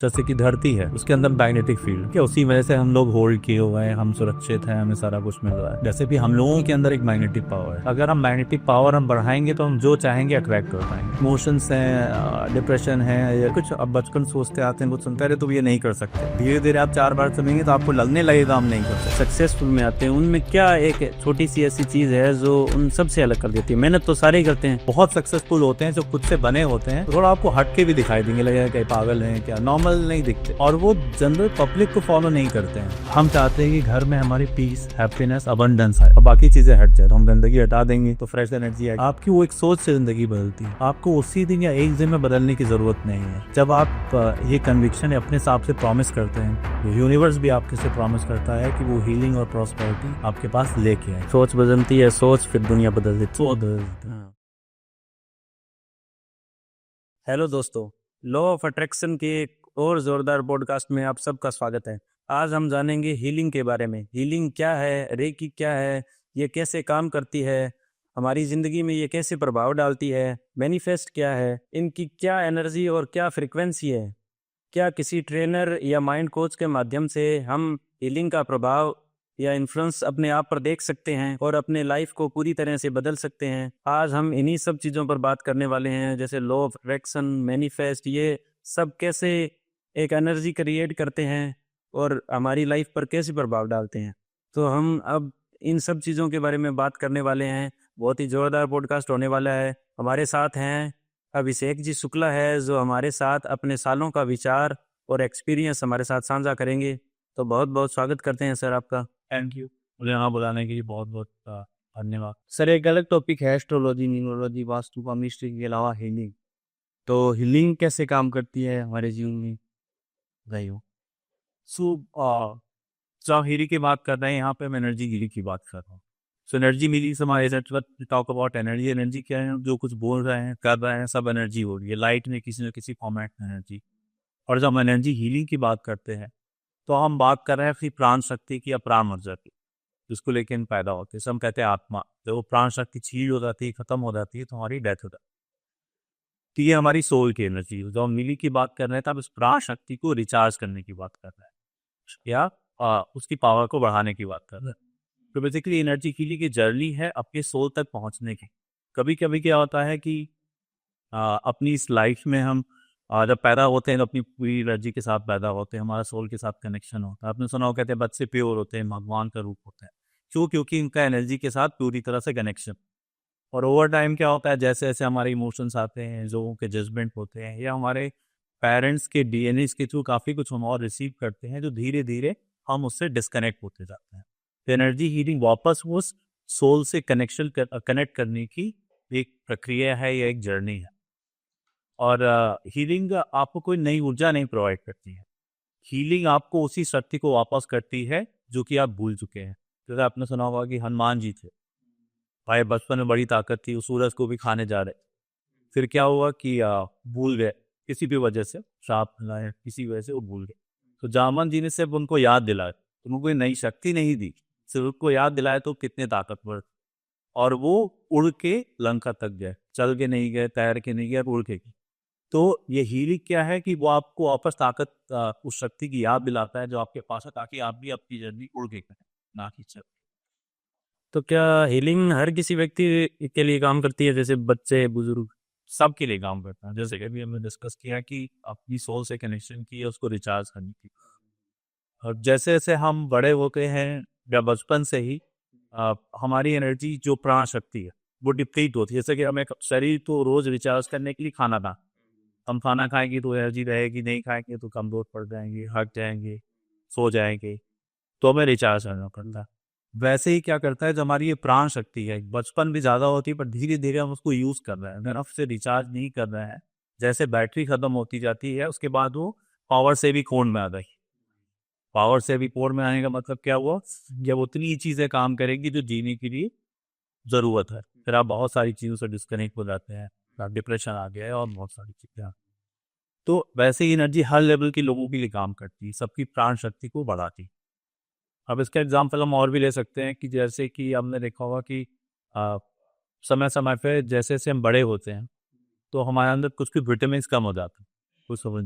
जैसे कि धरती है उसके अंदर मैग्नेटिक फील्ड क्या उसी वजह से हम लोग होल्ड किए हुए हैं, हम सुरक्षित हैं, हमें सारा कुछ मिल रहा है। जैसे भी हम लोगों के अंदर एक मैग्नेटिक पावर है, अगर हम मैग्नेटिक पावर हम बढ़ाएंगे तो हम जो चाहेंगे अट्रैक्ट कर पाएंगे। इमोशंस हैं, डिप्रेशन है या कुछ, अब बचपन सोचते आते हैं, कुछ सुनते रहे तो ये नहीं कर सकते। धीरे धीरे आप 4 बार सुनेंगे तो आपको लगने लगेगा हम नहीं कर सकते। सक्सेसफुल में आते हैं उनमें क्या एक छोटी सी ऐसी चीज है जो उन सब से अलग कर देती है। मेहनत तो सारे ही करते हैं, बहुत सक्सेसफुल होते हैं जो खुद से बने होते हैं, थोड़ा आपको हटके भी दिखाई देंगे, लगेगा कि पागल हैं क्या, नॉर्मल नहीं दिखते, और वो जनरल पब्लिक को फॉलो नहीं करते हैं। हम चाहते हैं कि घर में हमारी पीस, हैप्पीनेस, अबंडेंस है और बाकी चीजें हट जाए। तो हम गंदगी हटा देंगे तो फ्रेश एनर्जी आएगी। आपकी वो एक सोच से जिंदगी बदलती है। आपको उसी दिन या एक दिन में बदलने की जरूरत नहीं है। जब आप ये कन्विक्शन अपने हिसाब से प्रॉमिस करते हैं, यूनिवर्स भी आपके से प्रॉमिस करता है कि वो हीलिंग और प्रॉस्पेरिटी आपके पास लेके आए। सोच बदलती है, सोच फिर दुनिया बदल देती है। हाँ। हेलो दोस्तों, लॉ ऑफ अट्रैक्शन के एक और जोरदार पॉडकास्ट में आप सबका स्वागत है। आज हम जानेंगे हीलिंग के बारे में। हीलिंग क्या है, रेकी क्या है, ये कैसे काम करती है, हमारी ज़िंदगी में ये कैसे प्रभाव डालती है, मैनिफेस्ट क्या है, इनकी क्या एनर्जी और क्या फ्रिक्वेंसी है, क्या किसी ट्रेनर या माइंड कोच के माध्यम से हम हीलिंग का प्रभाव या इन्फ्लुएंस अपने आप पर देख सकते हैं और अपने लाइफ को पूरी तरह से बदल सकते हैं। आज हम इन्हीं सब चीज़ों पर बात करने वाले हैं, जैसे लॉ ऑफ अट्रैक्शन, मैनिफेस्ट, ये सब कैसे एक एनर्जी क्रिएट करते हैं और हमारी लाइफ पर कैसे प्रभाव डालते हैं। तो हम अब इन सब चीज़ों के बारे में बात करने वाले हैं। बहुत ही ज़ोरदार पॉडकास्ट होने वाला है। हमारे साथ हैं अभिषेक जी शुक्ला है, जो हमारे साथ अपने सालों का विचार और एक्सपीरियंस हमारे साथ साझा करेंगे। तो बहुत बहुत स्वागत करते हैं सर आपका। थैंक यू, मुझे यहाँ बुलाने के लिए बहुत बहुत धन्यवाद। सर एक अलग टॉपिक है एस्ट्रोलॉजी, न्यूमरोलॉजी, वास्तु, केमिस्ट्री के अलावा हीलिंग। तो हीलिंग कैसे काम करती है हमारे जीवन में, बताइए। सो जब हीरी की बात कर रहे हैं यहाँ पे मैं एनर्जी हीरी की बात कर रहा हूँ। सो एनर्जी मिली समाज टॉक अबाउट एनर्जी। एनर्जी क्या है, जो कुछ बोल रहे हैं, कर रहे हैं, सब एनर्जी हो रही है। लाइट में किसी न किसी फॉर्मेट में एनर्जी। और जब हम एनर्जी हीलिंग की बात करते हैं तो हम बात कर रहे हैं अपनी प्राण शक्ति की या प्राण ऊर्जा की, जिसको लेके हम पैदा होते हैं। सब हम कहते हैं आत्मा। जब वो प्राण शक्ति छील हो जाती है, खत्म हो जाती है, तो हमारी डेथ हो जाती है। तो ये हमारी सोल की एनर्जी। जब हम मिली की बात कर रहे हैं तब इस प्राण शक्ति को रिचार्ज करने की बात कर रहे हैं या उसकी पावर को बढ़ाने की बात कर रहे हैं। तो बेसिकली एनर्जी हीलिंग की जर्नी है अपने सोल तक पहुंचने की। कभी कभी क्या होता है कि अपनी इस लाइफ में हम जब पैदा होते हैं तो अपनी पूरी एनर्जी के साथ पैदा होते हैं, हमारा सोल के साथ कनेक्शन होता है। आपने सुना हो, कहते हैं बच्चे प्योर होते हैं, भगवान का रूप होते हैं। क्यों? क्योंकि इनका एनर्जी के साथ पूरी तरह से कनेक्शन। और ओवर टाइम क्या होता है, जैसे जैसे हमारे इमोशंस आते हैं, लोगों के जजमेंट होते हैं, या हमारे पेरेंट्स के डीएनए के थ्रू काफ़ी कुछ हम और रिसीव करते हैं, जो धीरे धीरे हम उससे डिस्कनेक्ट होते जाते हैं। तो एनर्जी हीलिंग वापस उस सोल से कनेक्ट करने की एक प्रक्रिया है या एक जर्नी है। और हीलिंग आपको कोई नई ऊर्जा नहीं प्रोवाइड करती है। हीलिंग आपको उसी शक्ति को वापस करती है जो कि आप भूल चुके हैं। जैसे आपने सुना होगा कि हनुमान जी थे, भाई बचपन में बड़ी ताकत थी, उस सूरज को भी खाने जा रहे। फिर क्या हुआ कि भूल गए, किसी भी वजह से श्राप मिला है, किसी वजह से वो भूल गए। तो जामन जी ने सिर्फ उनको याद दिलाया, तो उनको कोई नई शक्ति नहीं दी, सिर्फ उनको याद दिलाया तो कितने ताकतवर। और वो उड़ के लंका तक गए, चल के नहीं गए, तैर के नहीं गए, उड़ के गए। तो ये हीलिंग क्या है कि वो आपको वापस ताकत, उस शक्ति की याद दिलाता है जो आपके पास है, ताकि आप भी अपनी जर्नी उड़ के करें, ना कि चल। तो क्या हीलिंग हर किसी व्यक्ति के लिए काम करती है, जैसे बच्चे, बुजुर्ग? सबके लिए काम करता है। जैसे कि अभी हमने डिस्कस किया कि अपनी सोल से कनेक्शन की है, उसको रिचार्ज करने की। और जैसे जैसे हम बड़े होते हैं या बचपन से ही हमारी एनर्जी जो प्राण शक्ति है वो डिप्लीट होती है। जैसे कि हमें शरीर तो रोज रिचार्ज करने के लिए खाना था, हम खाना खाएंगे तो एनर्जी रहेगी, नहीं खाएंगे तो कमजोर पड़ जाएंगे, हट जाएंगे, सो जाएंगे, तो हमें रिचार्ज करना पड़ता है। वैसे ही क्या करता है, जो हमारी ये प्राण शक्ति है, बचपन भी ज़्यादा होती है पर धीरे धीरे हम उसको यूज़ कर रहे हैं, नरफ से रिचार्ज नहीं कर रहे हैं। जैसे बैटरी खत्म होती जाती है उसके बाद वो पावर से भी कोड में आ गई। पावर से भी कोड में आने का मतलब क्या हुआ, जब उतनी ही चीज़ें काम करेंगी जो जीने के लिए ज़रूरत है, फिर आप बहुत सारी चीज़ों से डिस्कनेक्ट हो जाते हैं, डिप्रेशन आ गया है और बहुत सारी चीज़ें। तो वैसे ही एनर्जी हर लेवल के लोगों के लिए काम करती है, सबकी प्राण शक्ति को बढ़ाती है। अब इसका एग्जाम्पल हम और भी ले सकते हैं कि जैसे कि हमने देखा होगा कि समय समय पे जैसे जैसे हम बड़े होते हैं तो हमारे अंदर कुछ कुछ विटामिन कम हो जाते हैं, कुछ समझ।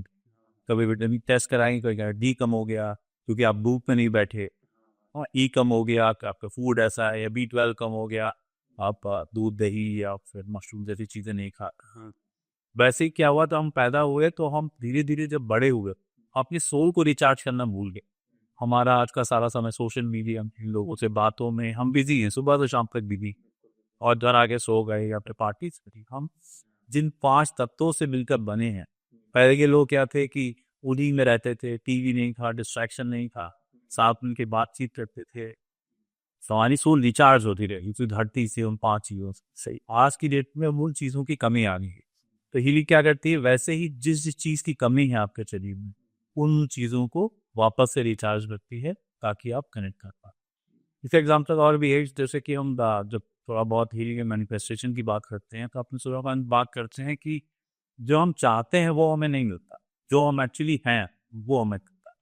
कभी विटामिन टेस्ट कराएंगे, कोई कह डी कम हो गया क्योंकि आप धूप में नहीं बैठे, हाँ ई कम हो गया कि आपका फूड ऐसा है, या B12 कम हो गया, आप दूध दही या फिर मशरूम जैसी चीज़ें नहीं खा। हाँ। वैसे ही क्या हुआ, तो हम पैदा हुए तो हम धीरे धीरे जब बड़े हुए अपनी सोल को रिचार्ज करना भूल गए। हमारा आज का सारा समय सोशल मीडिया, इन लोगों से बातों में हम बिजी हैं, सुबह से शाम तक बिजी, और घर आके सो गए या फिर पार्टीज करी। हम जिन 5 तत्वों से मिलकर बने हैं, पहले के लोग क्या थे कि उन्हीं में रहते थे, टीवी नहीं था, डिस्ट्रैक्शन नहीं था, साथ मिलकर बातचीत करते थे, हमारी सोल रिचार्ज होती रही उसी धरती से, उन 5 चीज़ों से। सही, आज की डेट में उन चीज़ों की कमी आ गई है। तो हीलिंग क्या करती है, वैसे ही जिस जिस चीज़ की कमी है आपके शरीर में, उन चीज़ों को वापस से रिचार्ज करती है ताकि आप कनेक्ट कर पाए। इसका एग्जाम्पल और भी है, जैसे कि हम जब थोड़ा बहुत हीलिंग एंड मैनिफेस्टेशन की बात करते हैं तो अपने सुबह बात करते हैं कि जो हम चाहते हैं वो हमें नहीं मिलता, जो हम एक्चुअली हैं वो हमें मिलता है।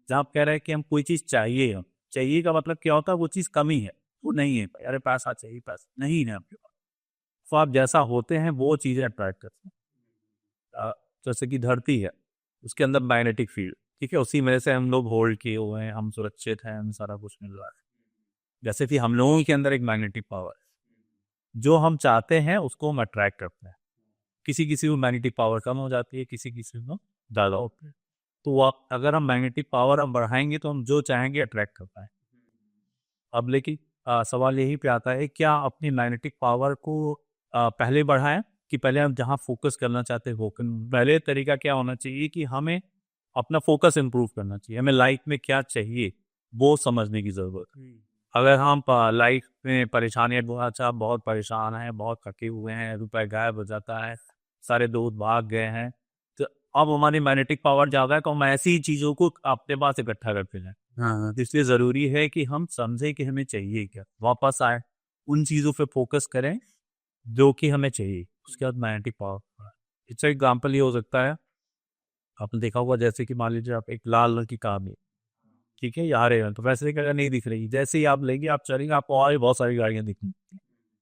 जहाँ आप कह रहे हैं कि हम कोई चीज़ चाहिए, हम चाहिए का मतलब क्या होता है, वो चीज़ कमी है, वो नहीं है, अरे पैसा चाहिए, पैसा नहीं है आपके पास, तो आप जैसा होते हैं वो चीज़ें अट्रैक्ट करते हैं। जैसे कि धरती है, उसके अंदर मैग्नेटिक फील्ड, ठीक है, उसी वजह से हम लोग होल्ड किए हुए हैं, हम सुरक्षित हैं, हमें सारा कुछ मिल रहा है। जैसे कि हम लोगों के अंदर एक मैग्नेटिक पावर है, जो हम चाहते हैं उसको हम अट्रैक्ट करते हैं। किसी किसी को मैग्नेटिक पावर कम हो जाती है, किसी किसी को ज़्यादा होती है। तो अगर हम मैग्नेटिक पावर हम बढ़ाएंगे तो हम जो चाहेंगे अट्रैक्ट कर पाए। अब लेकिन सवाल यही पे आता है, क्या अपनी मैग्नेटिक पावर को पहले बढ़ाएं कि पहले हम जहाँ फोकस करना चाहते हैं वो पहले तरीका क्या होना चाहिए कि हमें अपना फोकस इम्प्रूव करना चाहिए, हमें लाइफ में क्या चाहिए वो समझने की ज़रूरत है। अगर हम लाइफ में परेशानियाँ, अच्छा बहुत परेशान हैं, बहुत थके हुए हैं, रुपए गायब हो जाता है, सारे दोस्त भाग गए हैं, तो अब हमारी मैग्नेटिक पावर ज़्यादा है तो हम ऐसी चीज़ों को अपने पास इकट्ठा करते हैं। हाँ। इसलिए ज़रूरी है कि हम समझें कि हमें चाहिए क्या, वापस आए, उन चीज़ों पे फोकस करें जो कि हमें चाहिए, उसके बाद मैग्नेटिक पावर। इसका एग्जाम्पल ये हो सकता है, आपने देखा होगा जैसे कि मान लीजिए आप एक लाल रंग की कार में, ठीक है, ये हरे रंग, तो वैसे ही नहीं दिख रही, जैसे ही आप लेंगे आप चलेंगे आपको और भी बहुत सारी गाड़ियाँ दिखेंगी,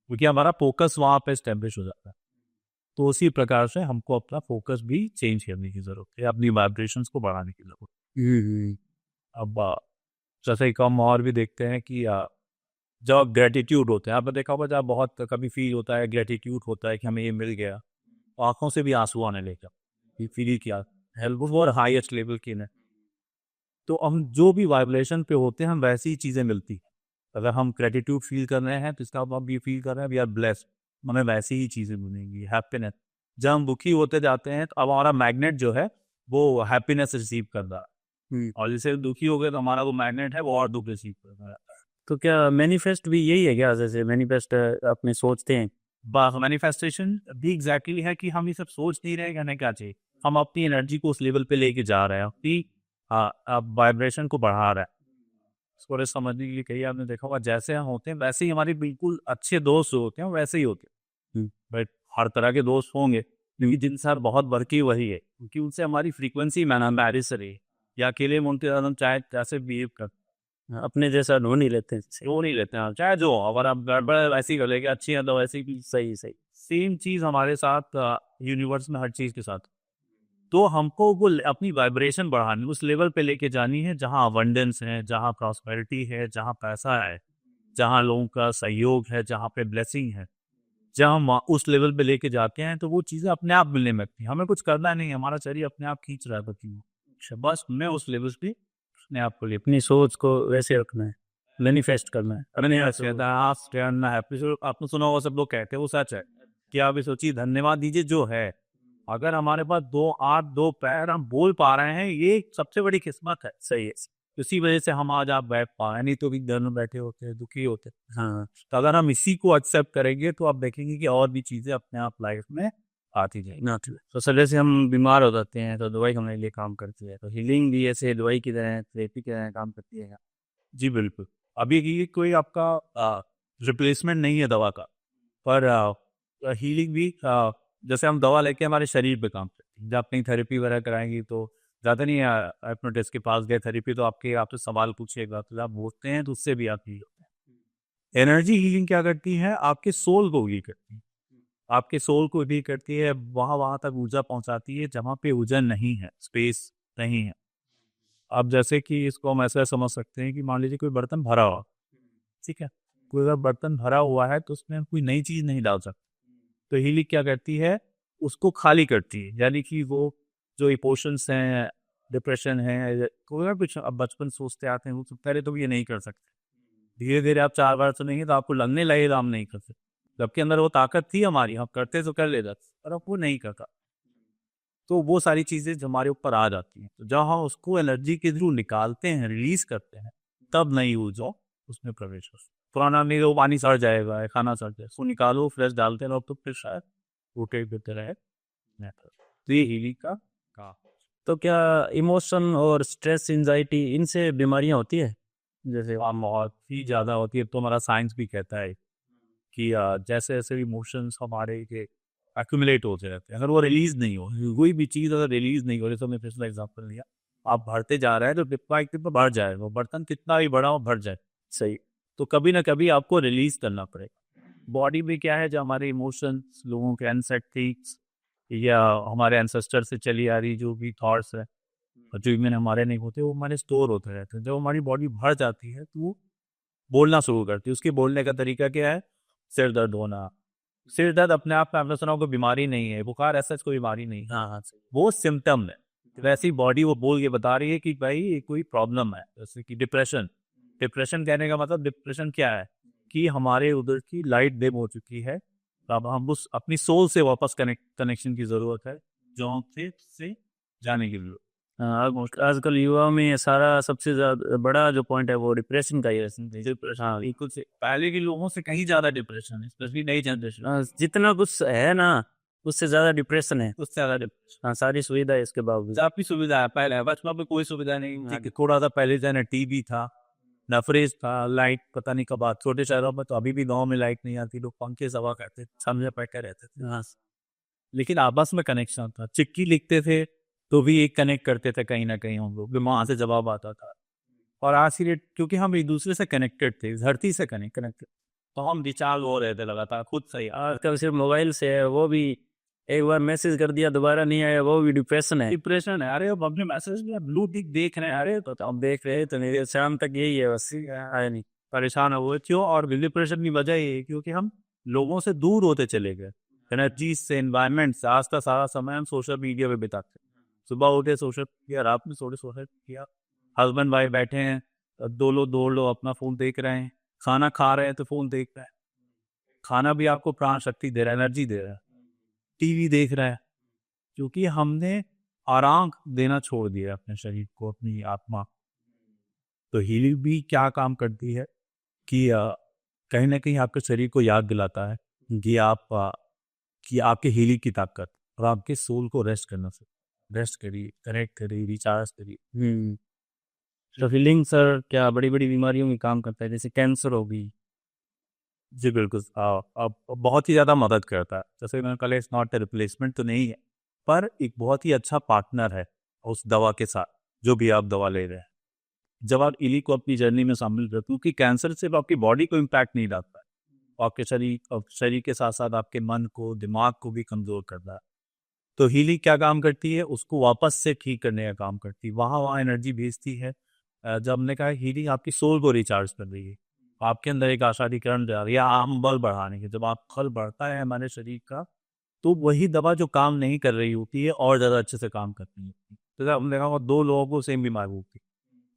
क्योंकि हमारा फोकस वहाँ पे एस्टेब्लिश हो जाता है। तो उसी प्रकार से हमको अपना फोकस भी चेंज करने की ज़रूरत है, अपनी वाइब्रेशंस को बढ़ाने की ज़रूरत है। अब जैसे कि हम और भी देखते हैं कि जब ग्रेटिट्यूड होता है, आपने देखा होगा जब बहुत कभी फील होता है, ग्रेटिट्यूड होता है कि हमें ये मिल गया, तो आंखों से भी आंसू आने लगे, ये फील किया, हेल्प और हाईएस्ट लेवल की ने। तो हम जो भी वाइब्रेशन पे होते हैं हम वैसी ही चीज़ें मिलती हैं। अगर हम ग्रेटिट्यूड फील कर रहे हैं तो इसका मतलब ये फील कर रहे हैं वी आर ब्लेस्ड, हमें वैसी ही चीज़ें मिलेंगी, हैप्पीनेस। जब हम दुखी होते जाते हैं तो अब हमारा मैग्नेट जो है वो हैप्पीनेस रिसीव कर रहा है, और जैसे दुखी हो गए तो हमारा वो मैग्नेट है वो और दुख रिसीव कर रहा है। तो क्या मैनिफेस्ट भी यही है क्या, जैसे मैनिफेस्ट अपने सोचते हैं? मैनिफेस्टेशन भी एग्जैक्टली है कि हम ये सब सोच नहीं रहे, कहने क्या चाहिए, हम अपनी एनर्जी को उस लेवल पे लेके जा रहे हैं, अपनी वाइब्रेशन को बढ़ा रहे हैं। इसको समझने के लिए कहीं आपने देखा होगा जैसे हम होते हैं वैसे ही हमारे बिल्कुल अच्छे दोस्त जो होते हैं वैसे ही होते हैं, बट हर तरह के दोस्त होंगे, क्योंकि जिनसे आप बहुत वर्की वही है, क्योंकि उनसे हमारी फ्रीक्वेंसी मैरिज से रही है, या अकेले में उनके साथ हम चाहे जैसे बिहेव कर, अपने जैसा ढूंढ नहीं लेते हैं। वो नहीं लेते हैं, चाहे जो अगर आप गड़बड़ ऐसी कर लेंगे, अच्छी है तो वैसी भी सही सही। सेम चीज़ हमारे साथ यूनिवर्स में हर चीज़ के साथ। तो हमको वो अपनी वाइब्रेशन बढ़ानी, उस लेवल पे लेके जानी है जहाँ अबंडेंस है, जहाँ प्रॉस्पेरिटी है, जहाँ पैसा है, जहाँ लोगों का सहयोग है, जहाँ पे ब्लेसिंग है। जब हम उस लेवल पे लेके जाते हैं तो वो चीज़ें अपने आप मिलने लगती हैं, हमें कुछ करना नहीं है, हमारा शरीर अपने आप खींच रहा है, बस मैं उस लेवल पे अपने आप को ले। अपनी सोच को वैसे रखना है, मैनिफेस्ट करना है। अरे नहीं ऐसे कहता है आप करना है, आपने सुना होगा, सब लोग कहते हैं वो सच है कि आप ये सोचिए, धन्यवाद दीजिए जो है। अगर हमारे पास 2 हाथ 2 पैर, हम बोल पा रहे हैं, ये सबसे बड़ी किस्मत है। सही है। इसी वजह से हम आज आप बैठ पा रहे हैं, नहीं तो भी घर में बैठे होते हैं, दुखी होते हैं। हाँ। तो अगर हम इसी को एक्सेप्ट करेंगे तो आप देखेंगे कि और भी चीज़ें अपने आप लाइफ में आती जाएगी। तो सर जैसे हम बीमार हो जाते हैं तो दवाई हमारे लिए काम करती है, तो हीलिंग भी ऐसे दवाई की तरह, थेरेपी की तरह काम करती है क्या? जी बिल्कुल। अभी ये कोई आपका रिप्लेसमेंट नहीं है दवा का, पर हीलिंग भी जैसे हम दवा लेके हमारे शरीर पे काम करती है। जब अपनी थेरेपी वगैरह कराएंगी तो ज़्यादा नहीं हिप्नोटिस्ट के पास गए थेरेपी, तो आपसे सवाल पूछेगा तो आप बोलते हैं तो उससे भी आप हील होते हैं। एनर्जी हीलिंग क्या करती है, आपके सोल को हील करती है, आपके सोल को हील करती है, वहाँ तक ऊर्जा पहुँचाती है जहाँ पे ऊर्जा नहीं है, स्पेस नहीं है। अब जैसे कि इसको हम ऐसा समझ सकते हैं कि मान लीजिए कोई बर्तन भरा हुआ, ठीक है, कोई अगर बर्तन भरा हुआ है तो उसमें हम कोई नई चीज़ नहीं डाल सकते। तो हीलिंग क्या करती है, उसको खाली करती है, यानी कि वो जो इमोशंस हैं, डिप्रेशन है, कोई ना कुछ अब बचपन सोचते आते हैं वो सब, पहले तो ये नहीं कर सकते। धीरे धीरे आप 4 बार सुनेंगे तो आपको लगने लगेगा हम नहीं कर सकते, जबकि अंदर वो ताकत थी हमारी, हम करते तो कर लेते, पर अब वो नहीं करता। तो वो सारी चीज़ें जो हमारे ऊपर आ जाती हैं, तो जब हम उसको एनर्जी के थ्रू निकालते हैं, रिलीज करते हैं, तब नई ऊर्जा उसमें प्रवेश होती है। पुराना नहीं, वो पानी सड़ जाएगा, खाना सड़ जाएगा, उसको निकालो, फ्रेश डालते रहो, तो फिर शायद रोटेट करते रहे। तो ये हीलिंग का काम। तो क्या इमोशन और स्ट्रेस, एंजाइटी, इनसे बीमारियां होती है? जैसे बहुत ही ज़्यादा होती है, तो हमारा साइंस भी कहता है कि जैसे जैसे इमोशंस हमारे के एक्यूमुलेट होते रहते हैं, अगर वो रिलीज नहीं हो, कोई भी चीज़ अगर रिलीज नहीं हो, जैसे हमने पिछला एग्जाम्पल लिया, आप भरते जा रहे हैं तो टिप्पा एक टिप्पा भर जाएगा, वो बर्तन कितना भी बड़ा हो भर जाए, सही। तो कभी ना कभी आपको रिलीज करना पड़ेगा। बॉडी में क्या है, जो हमारे इमोशंस, लोगों के एंसेटिक्स या हमारे एंसेस्टर से चली आ रही जो भी थॉट्स है, और जो इवन हमारे नहीं होते, वो हमारे स्टोर होते रहते हैं। जब हमारी बॉडी भर जाती है तो वो बोलना शुरू करती है। उसके बोलने का तरीका क्या है, सिर दर्द होना। सिर दर्द अपने आप में आपने सुना होगा बीमारी नहीं है, बुखार ऐसा कोई बीमारी नहीं है, हाँ हाँ सही। वो सिम्टम है। वैसी बॉडी वो बोल के बता रही है कि भाई ये कोई प्रॉब्लम है। जैसे कि डिप्रेशन, डिप्रेशन कहने का मतलब, डिप्रेशन क्या है कि हमारे उधर की लाइट डिम हो चुकी है, तो अब हम उस अपनी सोल से वापस कनेक्शन की जरूरत है, जो से जाने के लिए। हाँ, आजकल युवाओं में ये सारा सबसे ज्यादा बड़ा जो पॉइंट है वो डिप्रेशन का ही है। डिप्रेशन हाँ, बिल्कुल से पहले के लोगों से कहीं ज्यादा डिप्रेशन है, स्पेशली नई जनरेशन, जितना कुछ है ना उससे ज्यादा डिप्रेशन है। उससे ज्यादा डिप्रेशन। हाँ, सारी सुविधा है इसके बावजूद। काफी सुविधा है, पहले बचपन में कोई सुविधा नहीं हाँ, थी, थोड़ा सा पहले जो है ना टीवी था, ना फ्रिज था, लाइट पता नहीं कब छोटे शहरों में तो अभी भी गांव में लाइट नहीं आती, लोग पंखे सवा करते थे, सामने बैठे रहते थे। हाँ, लेकिन आपस में कनेक्शन था, चिट्ठी लिखते थे तो भी एक कनेक्ट करते थे कहीं ना कहीं हम लोग, वहां से जवाब आता था। और आज की डेट क्योंकि हम एक दूसरे से कनेक्टेड थे, धरती से कनेक्टेड, तो हम रिचार्ज हो रहे थे लगातार खुद से ही। आजकल सिर्फ मोबाइल से है, वो भी एक बार मैसेज कर दिया दोबारा नहीं आया, वो भी डिप्रेशन है। डिप्रेशन है, अरे अब अपने मैसेज में ब्लू टिक देख रहे हैं, अरे तो अब देख रहे हैं तो नहीं, शाम तक यही है बस, आया नहीं। परेशान हुए क्यों। और डिप्रेशन की वजह ये है क्योंकि हम लोगों से दूर होते चले गए, एनर्जी से, एनवायरनमेंट से। आज का सारा समय हम सोशल मीडिया पे बिताते हैं, सुबह उठे सोशल किया, रात में सोशल किया, हस्बैंड वाइफ बैठे हैं, दो लोग अपना फोन देख रहे हैं, खाना खा रहे हैं तो फोन देख रहे हैं। खाना भी आपको प्राण शक्ति दे रहा है, एनर्जी दे रहा है। टीवी देख रहा है, क्योंकि हमने आराम देना छोड़ दिया अपने शरीर को, अपनी आत्मा। तो हीलिंग भी क्या काम करती है कि कहीं ना कहीं आपके शरीर को याद दिलाता है कि कि आपके हीलिंग की ताकत, और आपके सोल को रेस्ट करना से, रेस्ट करिए, कनेक्ट करिए, रिचार्ज करिए। तो फीलिंग सर क्या बड़ी बड़ी बीमारियों में काम करता है, जैसे कैंसर होगी? जी बिल्कुल, अब बहुत ही ज़्यादा मदद करता है। जैसे मैंने कहा, इट्स नॉट ए रिप्लेसमेंट तो नहीं है, पर एक बहुत ही अच्छा पार्टनर है उस दवा के साथ, जो भी आप दवा ले रहे हैं। जब आप इली को अपनी जर्नी में शामिल करते हो, क्योंकि कैंसर सिर्फ आपकी बॉडी को इम्पैक्ट नहीं डालता है, आपके शरीर के साथ साथ आपके मन को, दिमाग को भी कमज़ोर करता है। तो हीलिंग क्या काम करती है, उसको वापस से ठीक करने का काम करती है, वहाँ वहाँ एनर्जी भेजती है। जब हमने कहा हीलिंग आपकी सोल को रिचार्ज कर रही है, आपके अंदर एक आशादीकरण जा रही है, आम बल बढ़ाने के। जब आप बल बढ़ता है हमारे शरीर का, तो वही दवा जो काम नहीं कर रही होती है और ज़्यादा अच्छे से काम करती है। तो जब हमने कहा 2 लोगों को सेम बीमारी होती है,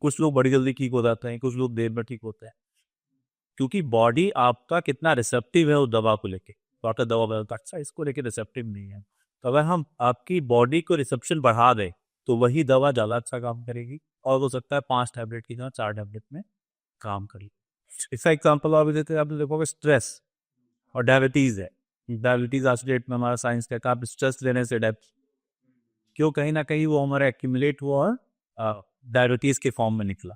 कुछ लोग बड़ी जल्दी ठीक हो जाते हैं, कुछ लोग देर में ठीक होते हैं, क्योंकि बॉडी आपका कितना रिसेप्टिव है उस दवा को लेके। तो आपका दवा बदलता अच्छा, इसको लेके रिसेप्टिव नहीं है, तो अगर हम आपकी बॉडी को रिसेप्शन बढ़ा दें तो वही दवा ज़्यादा अच्छा काम करेगी, और हो सकता है 5 टैबलेट की जगह 4 टैबलेट में काम करेगी। इसका एग्जाम्पल और भी देते हैं, आप देखोगे स्ट्रेस और डायबिटीज़ है। डायबिटीज़ आज डेट में हमारा साइंस कहता है आप स्ट्रेस लेने से क्यों, कहीं ना कहीं वो हमारा एक्यूमुलेट हुआ और डायबिटीज़ के फॉर्म में निकला।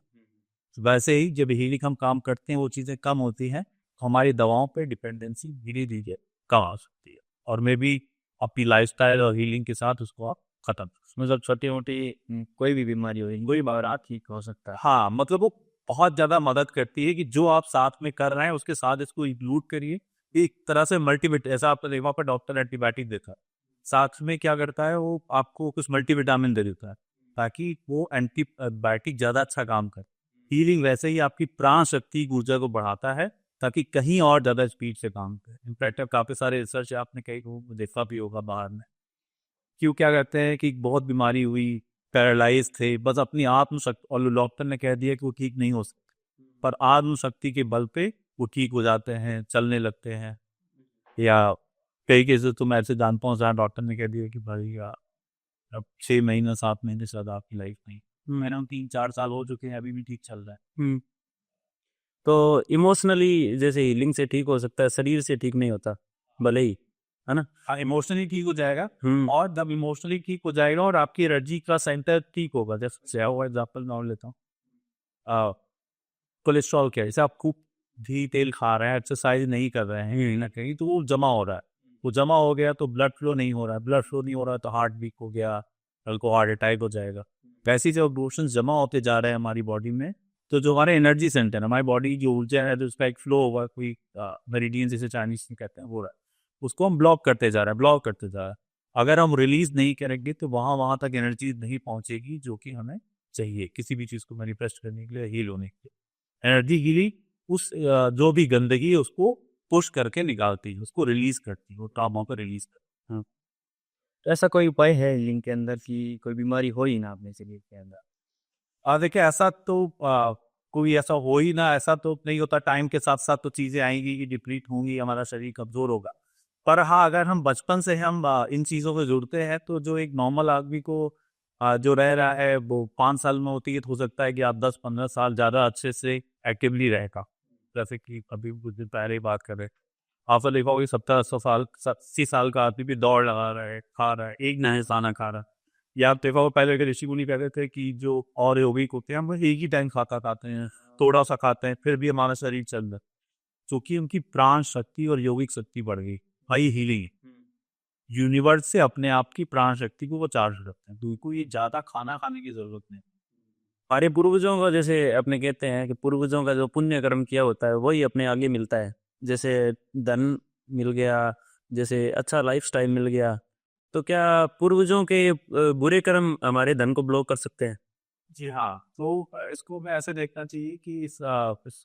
वैसे ही जब हीलिंग हम काम करते हैं, वो चीज़ें कम होती हैं, तो हमारी दवाओं पे डिपेंडेंसी धीरे धीरे कम आ सकती है, और मे बी अपनी लाइफस्टाइल और हीलिंग के साथ उसको आप खत्म। मतलब छोटी मोटी कोई भी बीमारी हो, कोई बीमारी ठीक हो सकता है। हाँ, मतलब वो बहुत ज़्यादा मदद करती है कि जो आप साथ में कर रहे हैं उसके साथ इसको इंक्लूड करिए। एक तरह से मल्टीविट, ऐसा आपने देखा पर डॉक्टर एंटीबायोटिक देता है, साथ में क्या करता है वो आपको कुछ मल्टीविटामिन दे देता है, ताकि वो एंटीबायोटिक ज़्यादा अच्छा काम करे। हीलिंग वैसे ही आपकी प्राण शक्ति की ऊर्जा को बढ़ाता है ताकि कहीं और ज़्यादा स्पीड से काम करे। इनफैक्ट काफ़ी सारे रिसर्च आपने कई लोगों को देखा भी होगा बाहर में, क्यों क्या कहते हैं कि बहुत बीमारी हुई, पैरालाइज थे, बस अपनी आत्मशक्ति, और डॉक्टर ने कह दिया कि वो ठीक नहीं हो सकते, पर आत्मशक्ति के बल पे वो ठीक हो जाते हैं, चलने लगते हैं। या कई केसेस तो मैं ऐसे जानता हूँ जहाँ डॉक्टर ने कह दिया कि भाई अब 6 महीने 7 महीने से ज़्यादा आपकी लाइफ नहीं, मैंने 3-4 साल हो चुके हैं, अभी भी ठीक चल रहा है। तो इमोशनली जैसे हीलिंग से ठीक हो सकता है, शरीर से ठीक नहीं होता भले ही, है ना? हाँ, इमोशनली ठीक हो जाएगा, हम्म। और जब इमोशनली ठीक हो जाएगा और आपकी एनर्जी का सेंटर ठीक होगा, जैसे हुआ एग्जाम्पल मैं और लेता हूँ, कोलेस्ट्रॉल क्या है, जैसे आप खूब घी तेल खा रहे हैं, एक्सरसाइज नहीं कर रहे हैं कहीं ना कहीं, तो वो जमा हो रहा है, वो जमा हो गया तो ब्लड फ्लो नहीं हो रहा है, ब्लड फ्लो नहीं हो रहा है तो हार्ट वीक हो गया, कल को हार्ट अटैक हो जाएगा। वैसे ही जब इमोशन जमा होते जा रहे हैं हमारी बॉडी में, तो जो हमारे एनर्जी सेंटर है, हमारी बॉडी जो ऊर्जा है, तो उसका एक फ्लो होगा, कोई मेरिडियन जिसे चाइनीज में कहते हैं, वो रहा है, उसको हम ब्लॉक करते जा रहे हैं, ब्लॉक करते जा रहे हैं। अगर हम रिलीज नहीं करेंगे तो वहाँ तक एनर्जी नहीं पहुँचेगी जो कि हमें चाहिए किसी भी चीज़ को मैनिफेस्ट करने के लिए, हील होने के लिए। एनर्जी हीलिंग उस जो भी गंदगी है उसको पुश करके निकालती है, उसको रिलीज करती है, वो ट्रॉमा को रिलीज करती है। तो ऐसा कोई उपाय है हीलिंग के अंदर कि कोई बीमारी हो ही ना अपने शरीर के अंदर? देखिए ऐसा तो कोई ऐसा हो ही ना, ऐसा तो नहीं होता, टाइम के साथ साथ तो चीज़ें आएंगी कि डिप्लीट होंगी, हमारा शरीर कमज़ोर होगा। पर हाँ, अगर हम बचपन से हम इन चीज़ों को जुड़ते हैं, तो जो एक नॉर्मल आदमी को जो रह रहा है वो 5 साल में होती है, तो हो सकता है कि आप 10-15 साल ज़्यादा अच्छे से एक्टिवली रहेगा। जैसे कि अभी कुछ दिन पहले ही बात कर रहे, आपने देखा होगा 70-80 साल 80 साल का आदमी भी दौड़ लगा रहा है, खा रहा है, एक नया खाना खा रहा है। या आप देखा होगा पहले के ऋषि मुनि कहते थे कि जो और यौगिक होते हैं, हम एक ही टाइम खाते हैं, थोड़ा सा खाते हैं, फिर भी हमारा शरीर चल रहा है, क्योंकि उनकी प्राण शक्ति और यौगिक शक्ति बढ़ गई। भाई हीलिंग यूनिवर्स से अपने आप की प्राण शक्ति को वो चार्ज रखते हैं, तो उनको ये ज्यादा खाना खाने की जरूरत नहीं। हमारे पूर्वजों का, जैसे अपने कहते हैं कि पूर्वजों का जो पुण्य कर्म किया होता है वही अपने आगे मिलता है, जैसे धन मिल गया, जैसे अच्छा लाइफस्टाइल मिल गया। तो क्या पूर्वजों के बुरे कर्म हमारे धन को ब्लॉक कर सकते हैं? जी हाँ, तो इसको मैं ऐसे देखना चाहिए कि इस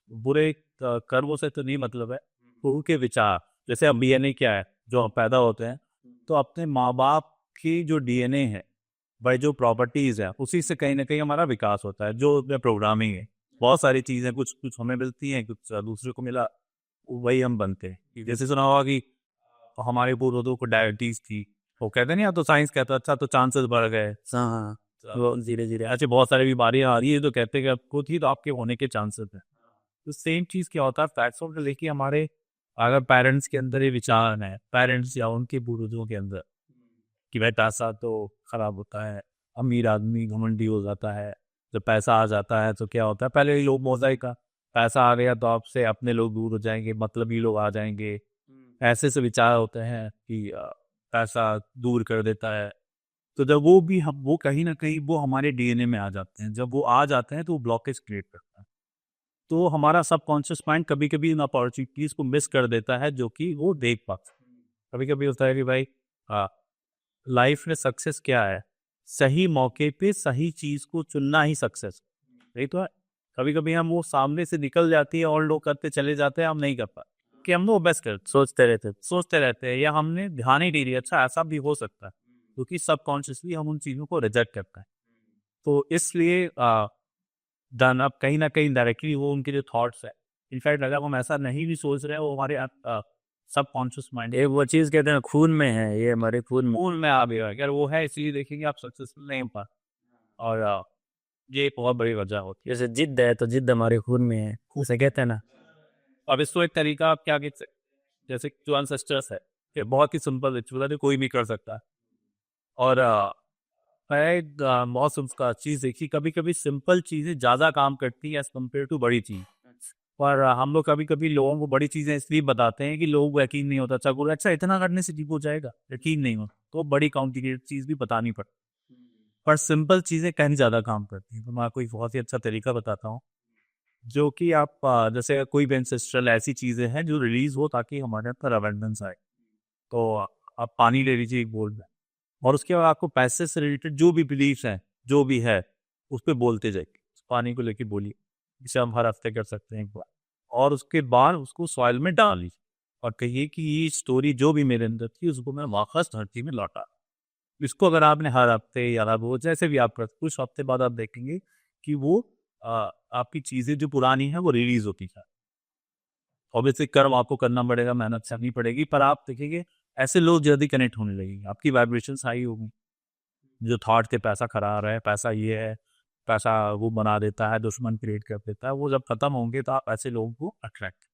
बुरे कर्मों से तो नहीं मतलब है, उनके विचार, जैसे अब डीएनए क्या है, जो हम पैदा होते हैं तो अपने माँ बाप की जो डीएनए है, भाई जो प्रॉपर्टीज है, उसी से कहीं ना कहीं हमारा विकास होता है, जो प्रोग्रामिंग है, बहुत सारी चीजें, कुछ कुछ हमें मिलती हैं, कुछ दूसरे को मिला, वही हम बनते हैं। जैसे सुना होगा कि हमारे पूर्वजों को डायबिटीज थी, वो कहते नहीं, तो साइंस कहता अच्छा तो चांसेस बढ़ गए, हाँ, वो धीरे धीरे ऐसे बहुत सारी बीमारियां आ रही है, तो कहते हैं कि आपको थी तो आपके होने के चांसेस है। तो सेम चीज क्या होता है, फैक्ट्स ऑफ देखिए, हमारे अगर पेरेंट्स के अंदर ये विचार है, पेरेंट्स या उनके पूर्वजों के अंदर, कि भाई पैसा तो खराब होता है, अमीर आदमी घमंडी हो जाता है, जब पैसा आ जाता है तो क्या होता है, पहले ही लोग मोजाइक का, पैसा आ गया तो आपसे अपने लोग दूर हो जाएंगे, मतलबी लोग आ जाएंगे, ऐसे से विचार होते हैं कि पैसा दूर कर देता है। तो जब वो भी हम वो कहीं ना कहीं वो हमारे डीएनए में आ जाते हैं, जब वो आ जाते हैं तो वो ब्लॉकेज क्रिएट करता है, तो हमारा सबकॉन्शियस माइंड कभी कभी इन अपॉर्चुनिटीज को मिस कर देता है जो कि वो देख पाता है। कभी कभी होता है कि भाई लाइफ में सक्सेस क्या है, सही मौके पे सही चीज को चुनना ही सक्सेस, नहीं तो है। कभी कभी हम वो सामने से निकल जाती है और लोग करते चले जाते हैं, हम नहीं कर पाते, कि हम वो बेस्ट कर सोचते रहते हैं, या हमने ध्यान ही नहीं दिया। अच्छा, ऐसा भी हो सकता है, क्योंकि सबकॉन्शियसली हम उन चीज़ों को रिजेक्ट करते हैं। तो इसलिए डन अब कहीं ना कहीं डायरेक्टली वो उनके जो थॉट्स है, इनफैक्ट अगर हम ऐसा नहीं भी सोच रहे हैं, वो हमारे सबकॉन्शियस माइंड एक वो चीज कहते हैं खून में है, ये हमारे खून में। मूल में आ गया है। अगर वो है, इसलिए देखेंगे आप सक्सेसफुल नहीं हो पा, और ये एक बहुत बड़ी वजह होती जैसे जिद्द है, तो जिद्द हमारे खून में है, उसे कहते हैं ना। है। अब इसको एक तरीका आप क्या कह सकते, जैसे जो अनसेस्टर्स है, ये बहुत ही सिंपल रिचुअल है जो कोई भी कर सकता है। और मैं एक बहुत उसका चीज़ देखी, कभी कभी सिंपल चीज़ें ज़्यादा काम करती हैं एज कम्पेयर टू बड़ी चीज़। पर हम लोग कभी कभी लोगों को बड़ी चीज़ें इसलिए बताते हैं कि लोगों को यकीन नहीं होता, अच्छा बोले अच्छा इतना करने से ठीक हो जाएगा, यकीन नहीं होता, तो बड़ी कॉम्प्लिकेटेड चीज़ भी बतानी पड़ती, पर सिंपल चीज़ें कहीं ज़्यादा काम करती हैं। तो मैं आपको एक बहुत ही अच्छा तरीका बताता हूँ, जो कि आप जैसे कोई भी एंसेस्ट्रल ऐसी चीज़ें हैं जो रिलीज हो ताकि हमारे अंदर अवेंडेंस आए। तो आप पानी ले लीजिए एक बोल में, और उसके बाद आपको पैसे से रिलेटेड जो भी बिलीफ्स हैं, जो भी है उस पर बोलते जाइए, पानी को लेके बोलिए, जिसे हम हर हफ्ते कर सकते हैं एक बार। और उसके बाद उसको सॉइल में डाल लीजिए और कहिए कि ये स्टोरी जो भी मेरे अंदर थी उसको मैं वापस धरती में लौटा। इसको अगर आपने हर हफ्ते या हर रोज जैसे भी आप करते, कुछ हफ्ते बाद आप देखेंगे कि वो आपकी चीजें जो पुरानी है वो रिलीज होती है। ऑब्वियसली कर्म आपको करना पड़ेगा, मेहनत करनी पड़ेगी, पर आप देखेंगे ऐसे लोग जल्दी कनेक्ट होने लगेंगे, आपकी वाइब्रेशन हाई होगी। जो थॉट थे पैसा खरा रहा है, पैसा ये है, पैसा वो बना देता है, दुश्मन क्रिएट कर देता है, वो जब खत्म होंगे तो आप ऐसे लोगों को अट्रैक्ट।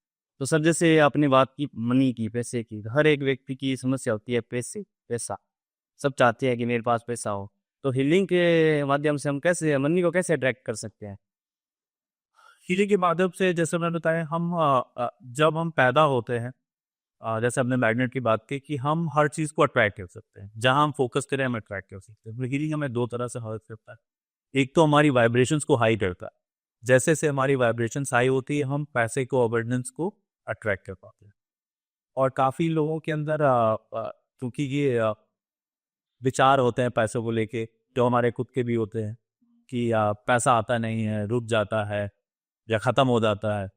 तो सर जैसे आपने बात की मनी की, पैसे की, हर एक व्यक्ति की समस्या होती है पैसे, पैसा। सब चाहते हैं कि मेरे पास पैसा हो। तो हीलिंग के माध्यम से हम कैसे मनी को कैसे अट्रैक्ट कर सकते हैं? हीलिंग के माध्यम से जैसे मैंने बताया, हम जब हम पैदा होते हैं, जैसे हमने मैग्नेट की बात की कि हम हर चीज़ को अट्रैक्ट कर सकते हैं, जहाँ हम फोकस करें हम अट्रैक्ट कर सकते हैं। तो हीलिंग हमें दो तरह से हेल्प करता है। एक तो हमारी वाइब्रेशंस को हाई करता है, जैसे से हमारी वाइब्रेशंस हाई होती है हम पैसे को, अबंडेंस को अट्रैक्ट कर पाते हैं। और काफ़ी लोगों के अंदर क्योंकि ये विचार होते हैं पैसों को लेके, जो हमारे खुद के भी होते हैं कि पैसा आता नहीं है, रुक जाता है या ख़त्म हो जाता है।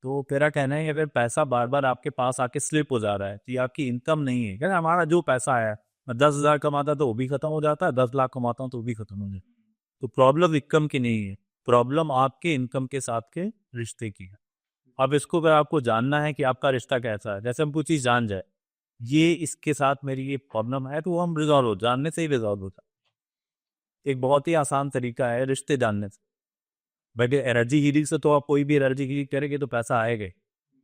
तो मेरा कहना है कि अगर पैसा बार बार आपके पास आके स्लिप हो जा रहा है तो ये आपकी इनकम नहीं है। क्या हमारा जो पैसा है, मैं 10,000 कमाता तो वो भी ख़त्म हो जाता है, 10 लाख कमाता हूँ तो वो भी ख़त्म हो जाता है। तो प्रॉब्लम इनकम की नहीं है, प्रॉब्लम आपके इनकम के साथ के रिश्ते की है। अब इसको अगर आपको जानना है कि आपका रिश्ता कैसा है, जैसे हम कुछ चीज़ जान जाए, ये इसके साथ मेरी ये प्रॉब्लम है, तो वो हम रिजॉल्व हो, जानने से ही रिजॉल्व होता है। एक बहुत ही आसान तरीका है रिश्ते जानने से। बट एनर्जी हीलिंग से तो आप कोई भी एनर्जी हीलिंग करेंगे तो पैसा आएगा ही।